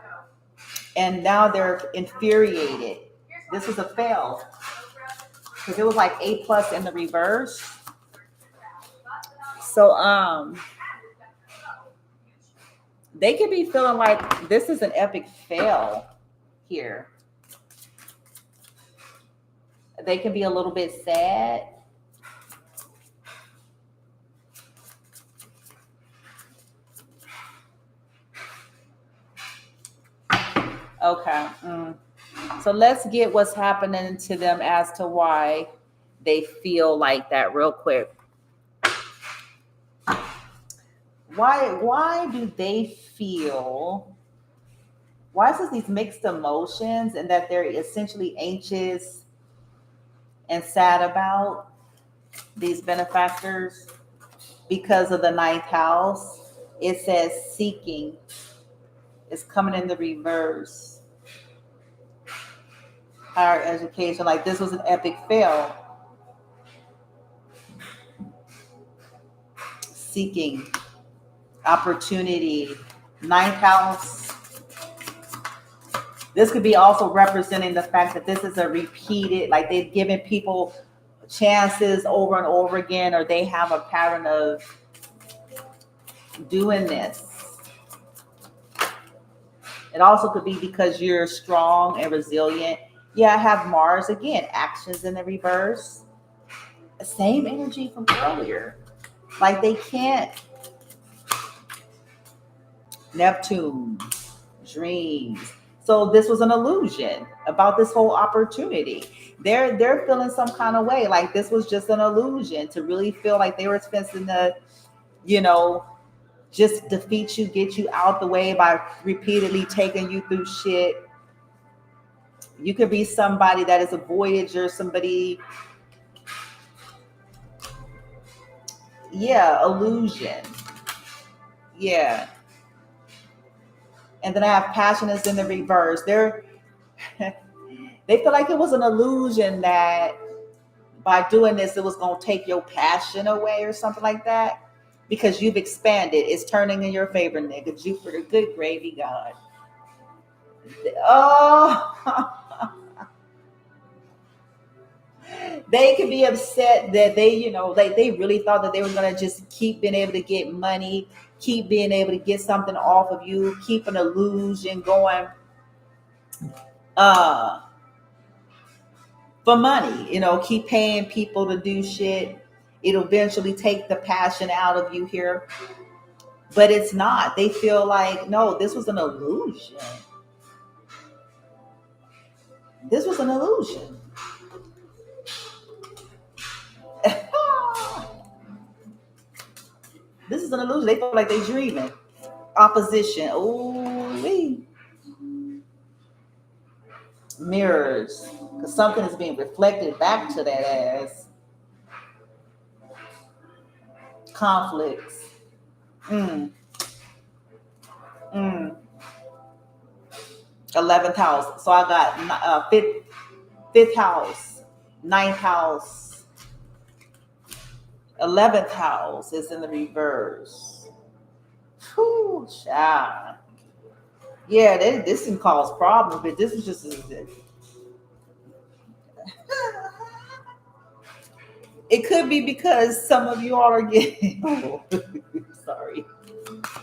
And now they're infuriated. This is a fail, because it was like A plus in the reverse. So they could be feeling like this is an epic fail here. They can be a little bit sad. Okay. So let's get what's happening to them as to why they feel like that real quick. Why do they feel, why is this these mixed emotions, and that they're essentially anxious and sad about these benefactors? Because of the ninth house, it says seeking is coming in the reverse. Higher education, like this was an epic fail. Seeking opportunity, Ninth house. This could be also representing the fact that this is a repeated, like they've given people chances over and over again, or they have a pattern of doing this. It also could be because you're strong and resilient. Yeah, I have Mars again, actions in the reverse. Same energy from earlier. Like they can't. Neptune, dreams. So this was an illusion about this whole opportunity. They're feeling some kind of way, like this was just an illusion to really feel like they were expecting to, you know, just defeat you, get you out the way by repeatedly taking you through shit. You could be somebody that is a voyager, somebody, yeah, illusion. Yeah. And then I have passion is in the reverse. They feel like it was an illusion that by doing this, it was going to take your passion away or something like that. Because you've expanded. It's turning in your favor, nigga. Jupiter, good gravy god. Oh, they could be upset that they, they really thought that they were going to just keep being able to get money, keep being able to get something off of you, keep an illusion going for money, keep paying people to do shit. It'll eventually take the passion out of you here. But it's not. They feel like, no, this was an illusion. This was an illusion. This is an illusion. They feel like they're dreaming. Opposition. Ooh, mirrors. Because something is being reflected back to that ass. Conflicts. Mm. 11th house. So I got fifth house, ninth house, 11th house is in the reverse. Whew, child. Yeah, this can cause problems, but this is just it could be because some of you all are getting sorry.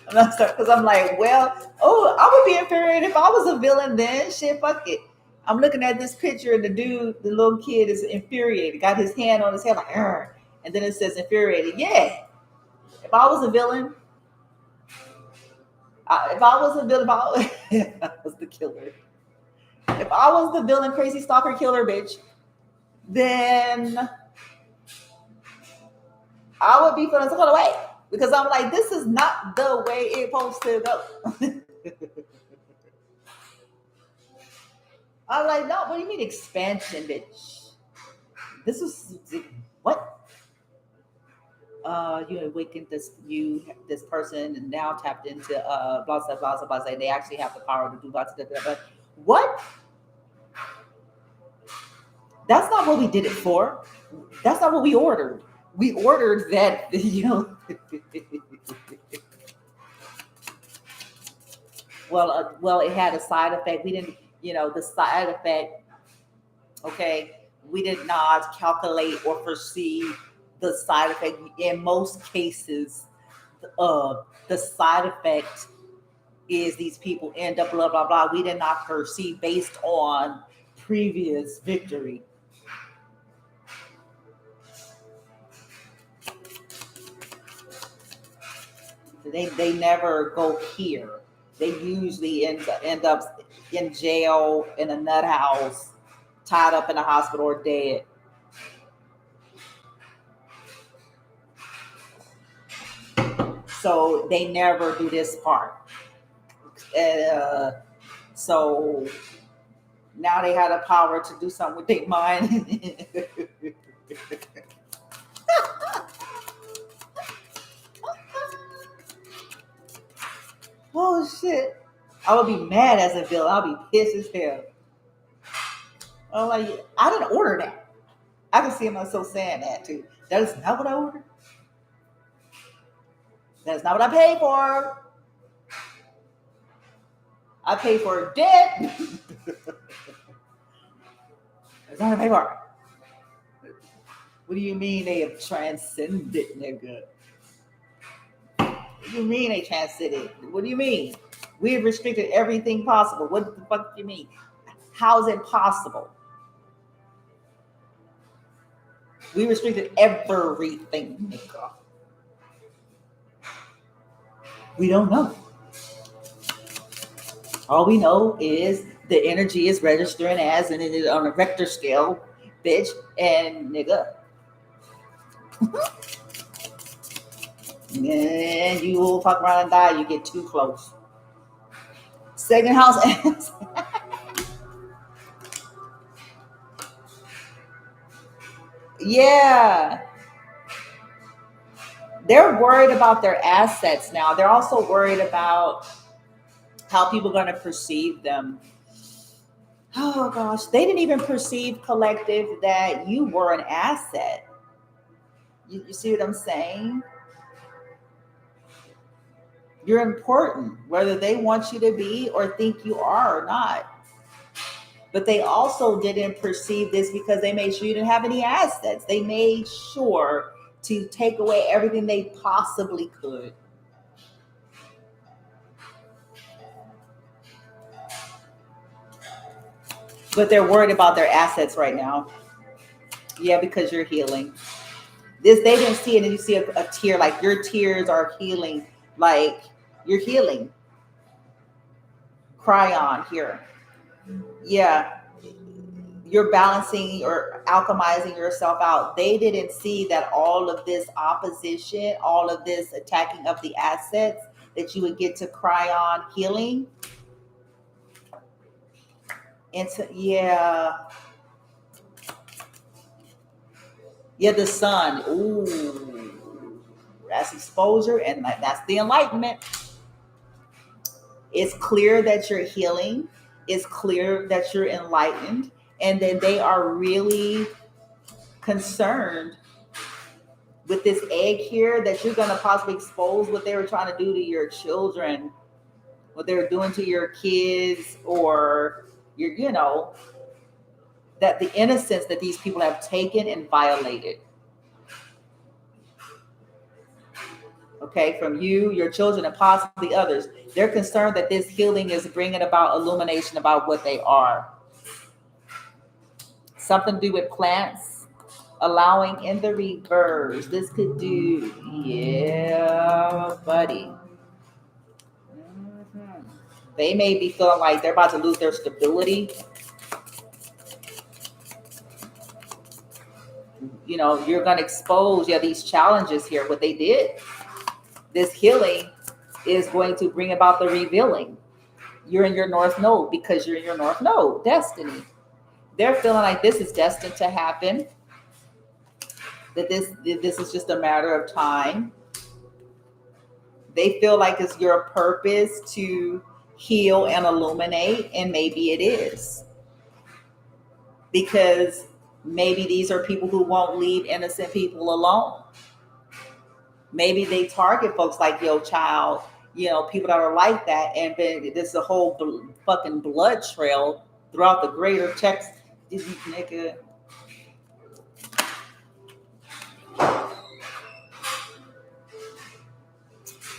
I'm not sorry because I'm like, well, I would be infuriated if I was a villain then. Shit, fuck it. I'm looking at this picture and the little kid is infuriated, got his hand on his head like, arr, and then it says infuriated. Yeah. If I was a villain, if I was the killer. If I was the villain, crazy stalker killer bitch, then I would be feeling some kind of way because I'm like, this is not the way it's supposed to go. I'm like, no, what do you mean expansion, bitch? This was what? You awakened this person and now tapped into blah blah blah blah blah. They actually have the power to do blah blah blah. But what? That's not what we did it for. That's not what we ordered. We ordered that, well, it had a side effect. We didn't, the side effect. Okay, we did not calculate or foresee the side effect. In most cases, the side effect is these people end up blah blah blah. We did not foresee based on previous victory. They never go here. They usually end up in jail, in a nut house, tied up in a hospital, or dead. So they never do this part. So now they had the power to do something with their mind. Oh shit! I would be mad as a villain. I'll be pissed as hell. I'm like, I didn't order that. I can see myself saying that too. That is not what I ordered. That's not what I paid for. I pay for debt. It's not a pay for. What do you mean they have transcended, nigga? What do you mean they transcended? What do you mean? We have restricted everything possible. What the fuck do you mean? How is it possible? We restricted everything, nigga. We don't know. All we know is the energy is registering as, and it is on a Richter scale, bitch, and nigga. And you will fuck around and die. You get too close. Second house. Yeah. They're worried about their assets now. They're also worried about how people are going to perceive them. Oh gosh, they didn't even perceive, collective, that you were an asset. You see what I'm saying? You're important, whether they want you to be or think you are or not. But they also didn't perceive this because they made sure you didn't have any assets. They made sure to take away everything they possibly could. But they're worried about their assets right now. Yeah, because you're healing. This, they didn't see it, and you see a tear, like your tears are healing, like you're healing. Cry on here. Yeah, you're balancing or alchemizing yourself out. They didn't see that all of this opposition, all of this attacking of the assets, that you would get to cry on healing. And so, yeah, the sun. Ooh, that's exposure, and that's the enlightenment. It's clear that you're healing. It's clear that you're enlightened, and then they are really concerned with this egg here, that you're going to possibly expose what they were trying to do to your children, what they were doing to your kids, or your, that the innocence that these people have taken and violated. Okay, from you, your children, and possibly others. They're concerned that this healing is bringing about illumination about what they are. Something to do with plants, allowing in the reverse. This could do, yeah, buddy. They may be feeling like they're about to lose their stability. You're going to expose, these challenges here, what they did. This healing is going to bring about the revealing. You're in your North Node because you're in your North Node, destiny. They're feeling like this is destined to happen, that this is just a matter of time. They feel like it's your purpose to heal and illuminate, and maybe it is. Because maybe these are people who won't leave innocent people alone. Maybe they target folks like your child, people that are like that, and then there's a whole fucking blood trail throughout the greater Texas, nigga.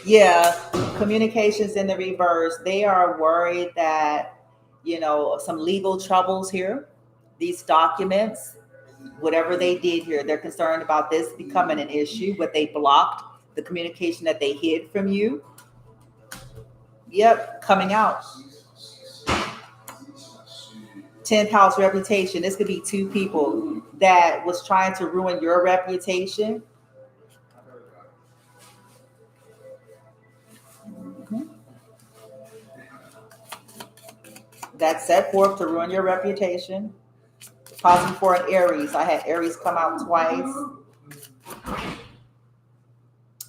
Yeah, communications in the reverse. They are worried that, some legal troubles here, these documents, whatever they did here, they're concerned about this becoming an issue, what they blocked, the communication that they hid from you. Yep, coming out. 10th house reputation. This could be two people that was trying to ruin your reputation. That set forth to ruin your reputation. Causing for an Aries. I had Aries come out twice.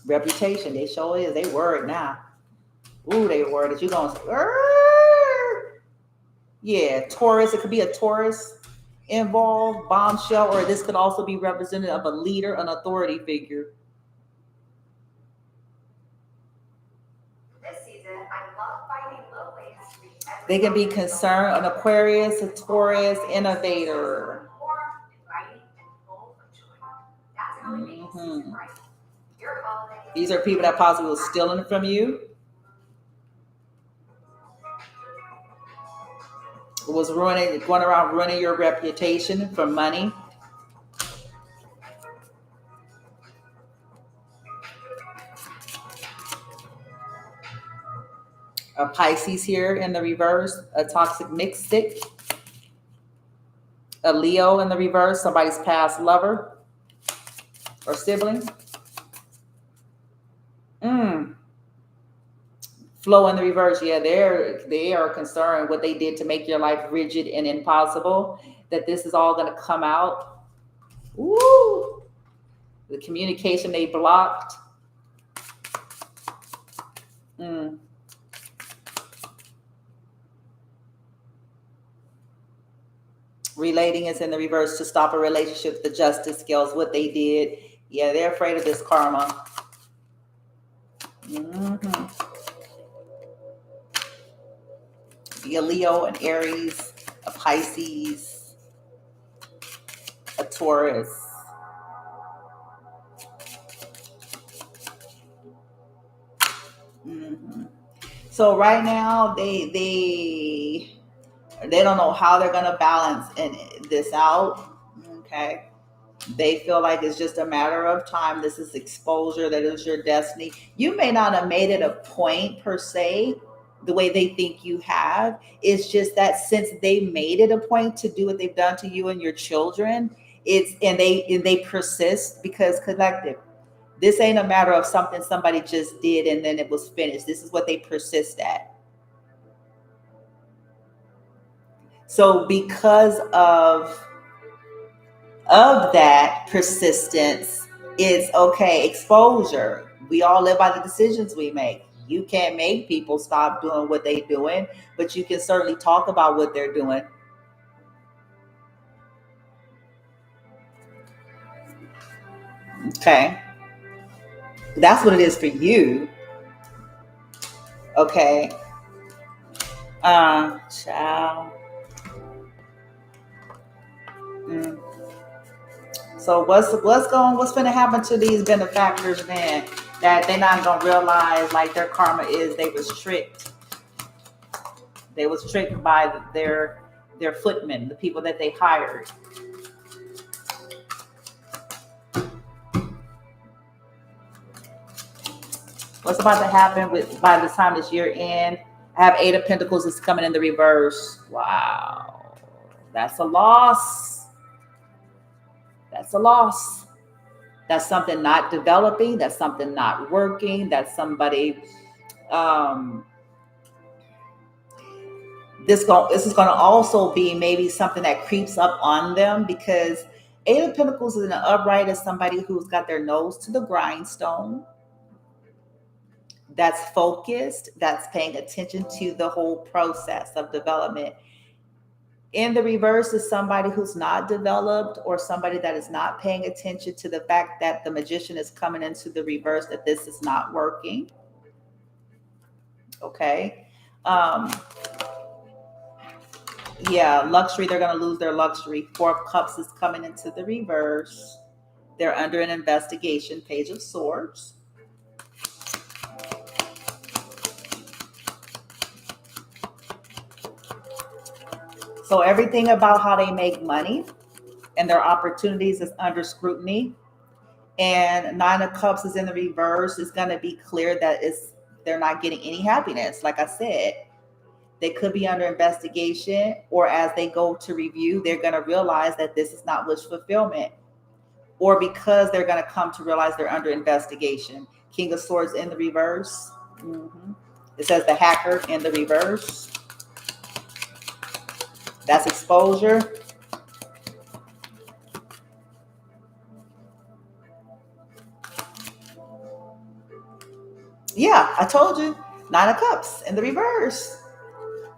Reputation. They show is. They worried now. Ooh, they worried that you're going to... Yeah, Taurus. It could be a Taurus involved, bombshell, or this could also be representative of a leader, an authority figure. This season, I love finding little ways to reach They can be concerned, an Aquarius, a Taurus, innovator. Mm-hmm. These are people that possibly was stealing from you, was ruining, going around ruining your reputation for money. A Pisces here in the reverse, a toxic mystic, a Leo in the reverse, somebody's past lover or sibling. Flow in the reverse, yeah, they are concerned what they did to make your life rigid and impossible, that this is all going to come out. Ooh, the communication they blocked. Relating is in the reverse, to stop a relationship, the justice scales, what they did. Yeah, they're afraid of this karma. Be a Leo, an Aries, a Pisces, a Taurus. So right now they don't know how they're gonna balance this out. Okay. They feel like it's just a matter of time. This is exposure, that is your destiny. You may not have made it a point per se, the way they think you have. It's just that since they made it a point to do what they've done to you and your children, they persist because collective. This ain't a matter of something somebody just did and then it was finished. This is what they persist at. So because of that persistence, it's okay, exposure. We all live by the decisions we make. You can't make people stop doing what they're doing, but you can certainly talk about what they're doing. Okay. That's what it is for you. Okay. Child. So what's gonna happen to these benefactors then? That they're not gonna realize like their karma is they was tricked. They was tricked by their footmen, the people that they hired. What's about to happen by the time this year ends? I have Eight of Pentacles is coming in the reverse. Wow. That's a loss. That's a loss. That's something not developing. That's something not working. That's somebody. This is going to also be maybe something that creeps up on them, because Eight of Pentacles in the upright is somebody who's got their nose to the grindstone. That's focused. That's paying attention to the whole process of development. In the reverse is somebody who's not developed, or somebody that is not paying attention to the fact that the magician is coming into the reverse, that this is not working. Okay. Yeah, luxury, they're going to lose their luxury. Four of Cups is coming into the reverse. They're under an investigation. Page of Swords. So everything about how they make money and their opportunities is under scrutiny. And Nine of Cups is in the reverse. It's going to be clear that they're not getting any happiness. Like I said, they could be under investigation, or as they go to review, they're going to realize that this is not wish fulfillment, or because they're going to come to realize they're under investigation. King of Swords in the reverse. It says the hacker in the reverse. That's exposure. Yeah, I told you. Nine of Cups in the reverse.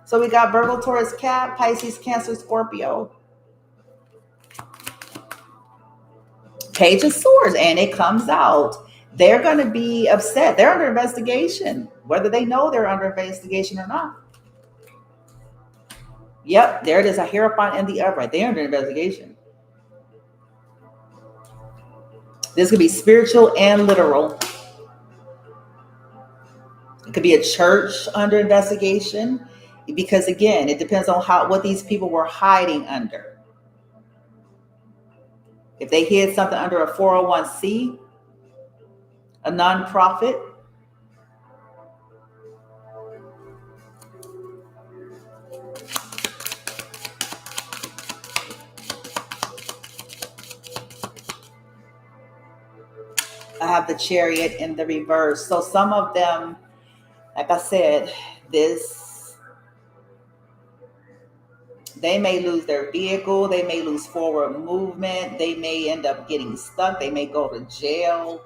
So we got Virgo, Taurus, Cap, Pisces, Cancer, Scorpio. Page of Swords, and it comes out. They're going to be upset. They're under investigation, whether they know they're under investigation or not. Yep, there it is. A Hierophant in the upright. They're under investigation. This could be spiritual and literal. It could be a church under investigation, because again, it depends on what these people were hiding under. If they hid something under a 401c, a nonprofit, I have the Chariot in the reverse. So some of them, like I said, they may lose their vehicle, they may lose forward movement, they may end up getting stuck, they may go to jail,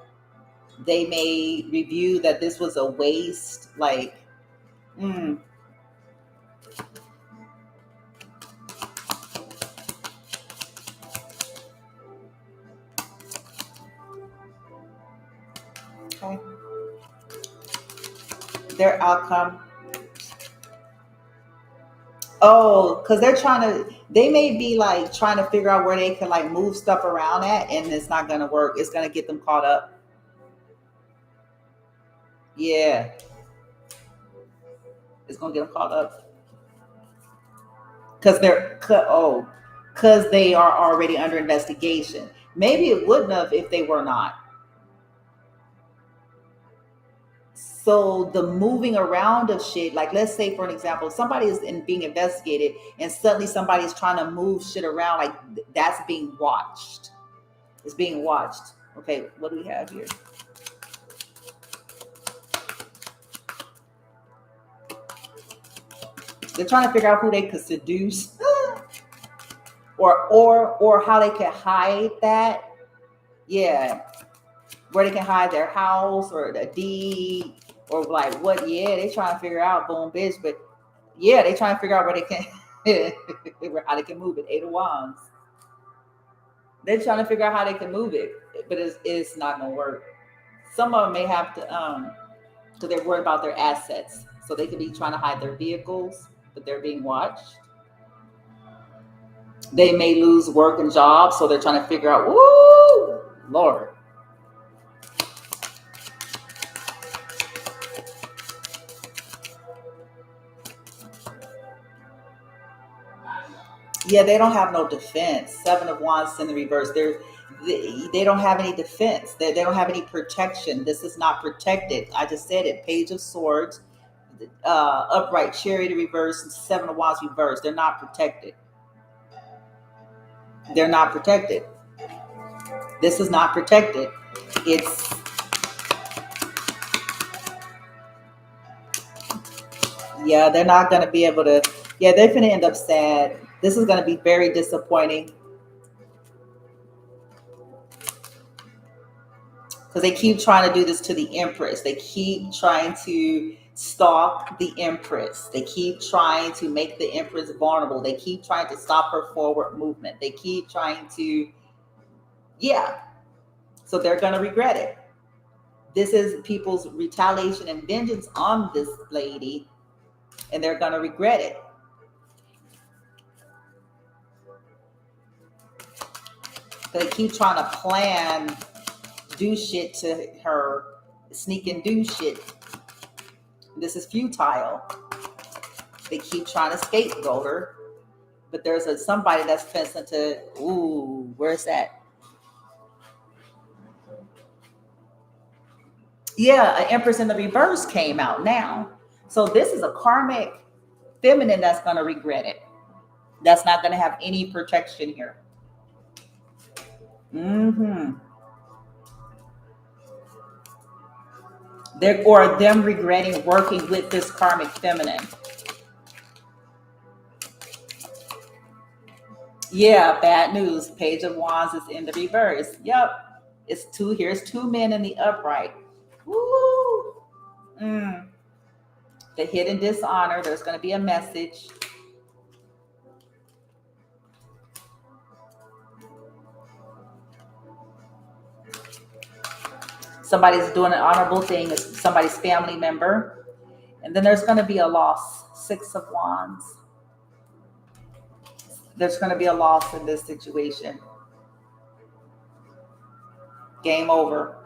they may review that this was a waste. Like, okay. Their outcome. Oh, because they may be like trying to figure out where they can like move stuff around at, and it's not going to work. It's going to get them caught up. Yeah. It's going to get them caught up. Because because they are already under investigation. Maybe it wouldn't have if they were not. So the moving around of shit, like let's say for an example, somebody is being investigated and suddenly somebody's trying to move shit around, like that's being watched. It's being watched. Okay, what do we have here? They're trying to figure out who they could seduce or how they can hide that. Yeah. Where they can hide their house or the deed or like what, yeah, they trying to figure out, boom, bitch. But yeah, they trying to figure out where they can how they can move it. 8 of Wands. They're trying to figure out how they can move it, but it's not gonna work. Some of them may have to because they're worried about their assets. So they could be trying to hide their vehicles, but they're being watched. They may lose work and jobs, so they're trying to figure out, woo, Lord. Yeah, they don't have no defense. 7 of Wands in the reverse. They don't have any defense. They don't have any protection. This is not protected. I just said it. Page of Swords, upright, Chariot reverse, and 7 of Wands reverse. They're not protected. They're not protected. This is not protected. It's yeah, they're not going to be able to. Yeah, they're going to end up sad. This is going to be very disappointing because they keep trying to do this to the Empress. They keep trying to stalk the Empress. They keep trying to make the Empress vulnerable. They keep trying to stop her forward movement. They keep trying to, yeah. So they're going to regret it. This is people's retaliation and vengeance on this lady, and they're going to regret it. They keep trying to plan, do shit to her, sneak and do shit. This is futile. They keep trying to scapegoat her, but there's somebody that's fencing to, ooh, where's that? Yeah, an Empress in the reverse came out now. So this is a karmic feminine that's going to regret it. That's not going to have any protection here. Or them regretting working with this karmic feminine. Yeah, bad news. Page of Wands is in the reverse. Yep. Here's 2 men in the upright. Woo! The hidden dishonor. There's going to be a message. Somebody's doing an honorable thing. It's somebody's family member. And then there's going to be a loss. 6 of Wands. There's going to be a loss in this situation. Game over.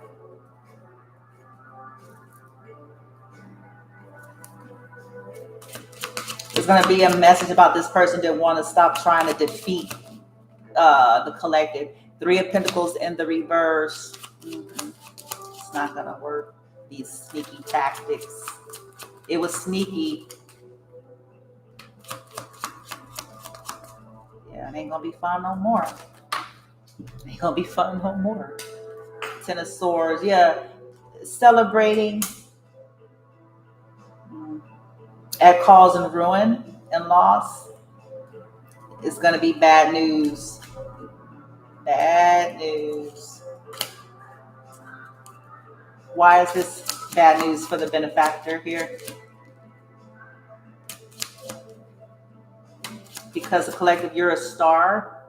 There's going to be a message about this person that want to stop trying to defeat the collective. Three of Pentacles in the reverse. It's not going to work. These sneaky tactics. It was sneaky. Yeah, it ain't going to be fun no more. Ain't going to be fun no more. Ten of Swords. Yeah. Celebrating at cause and ruin and loss. It's going to be bad news. Bad news. Why is this bad news for the benefactor here? Because the collective, you're a star,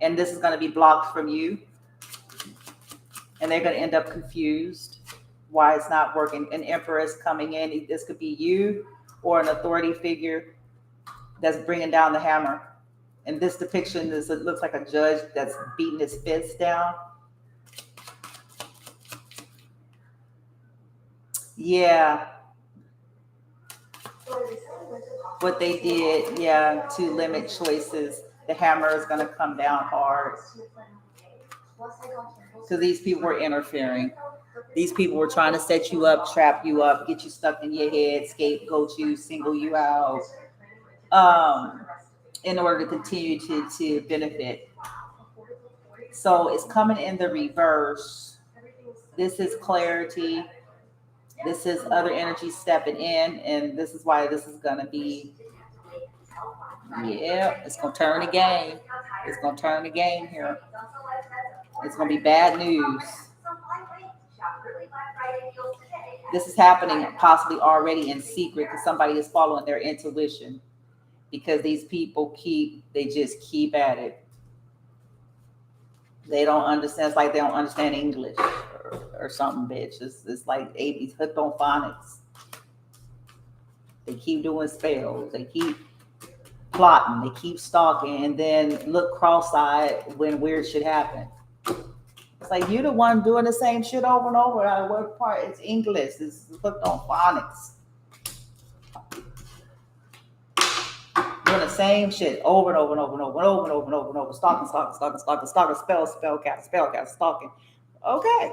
and this is going to be blocked from you. And they're going to end up confused why it's not working. An empress coming in. This could be you or an authority figure that's bringing down the hammer. And this depiction is, it looks like a judge that's beating his fist down. Yeah. What they did, yeah, to limit choices. The hammer is going to come down hard. Because these people were interfering. These people were trying to set you up, trap you up, get you stuck in your head, scapegoat you, single you out, in order to continue to benefit. So it's coming in the reverse. This is clarity. This is other energy stepping in, and this is why this is going to be, yeah, it's going to turn the game. It's going to turn the game here. It's going to be bad news. This is happening possibly already in secret because somebody is following their intuition, because these people they just keep at it. They don't understand. It's like they don't understand English or something, bitch. It's like AB's hooked on phonics. They keep doing spells. They keep plotting. They keep stalking, and then look cross-eyed when weird shit happen. It's like you're the one doing the same shit over and over. What part? It's English. It's hooked on phonics. Doing the same shit over and over and over and over and over and over and over and over. Stalking, spell, stalking. Okay.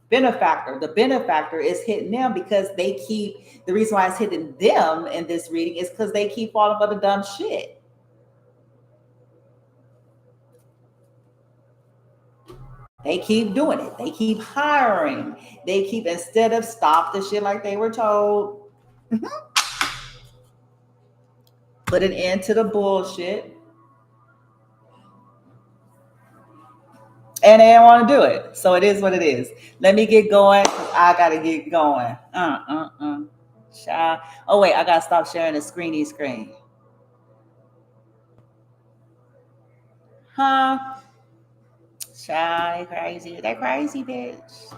Benefactor. The benefactor is hitting them because the reason why it's hitting them in this reading is because they keep falling for the dumb shit. They keep doing it. They keep hiring. They keep, instead of stop the shit like they were told, put an end to the bullshit. And they don't want to do it. So it is what it is. Let me get going. I got to get going. Child. Oh, wait. I got to stop sharing the screeny screen. Huh? Child, crazy. They're crazy, bitch.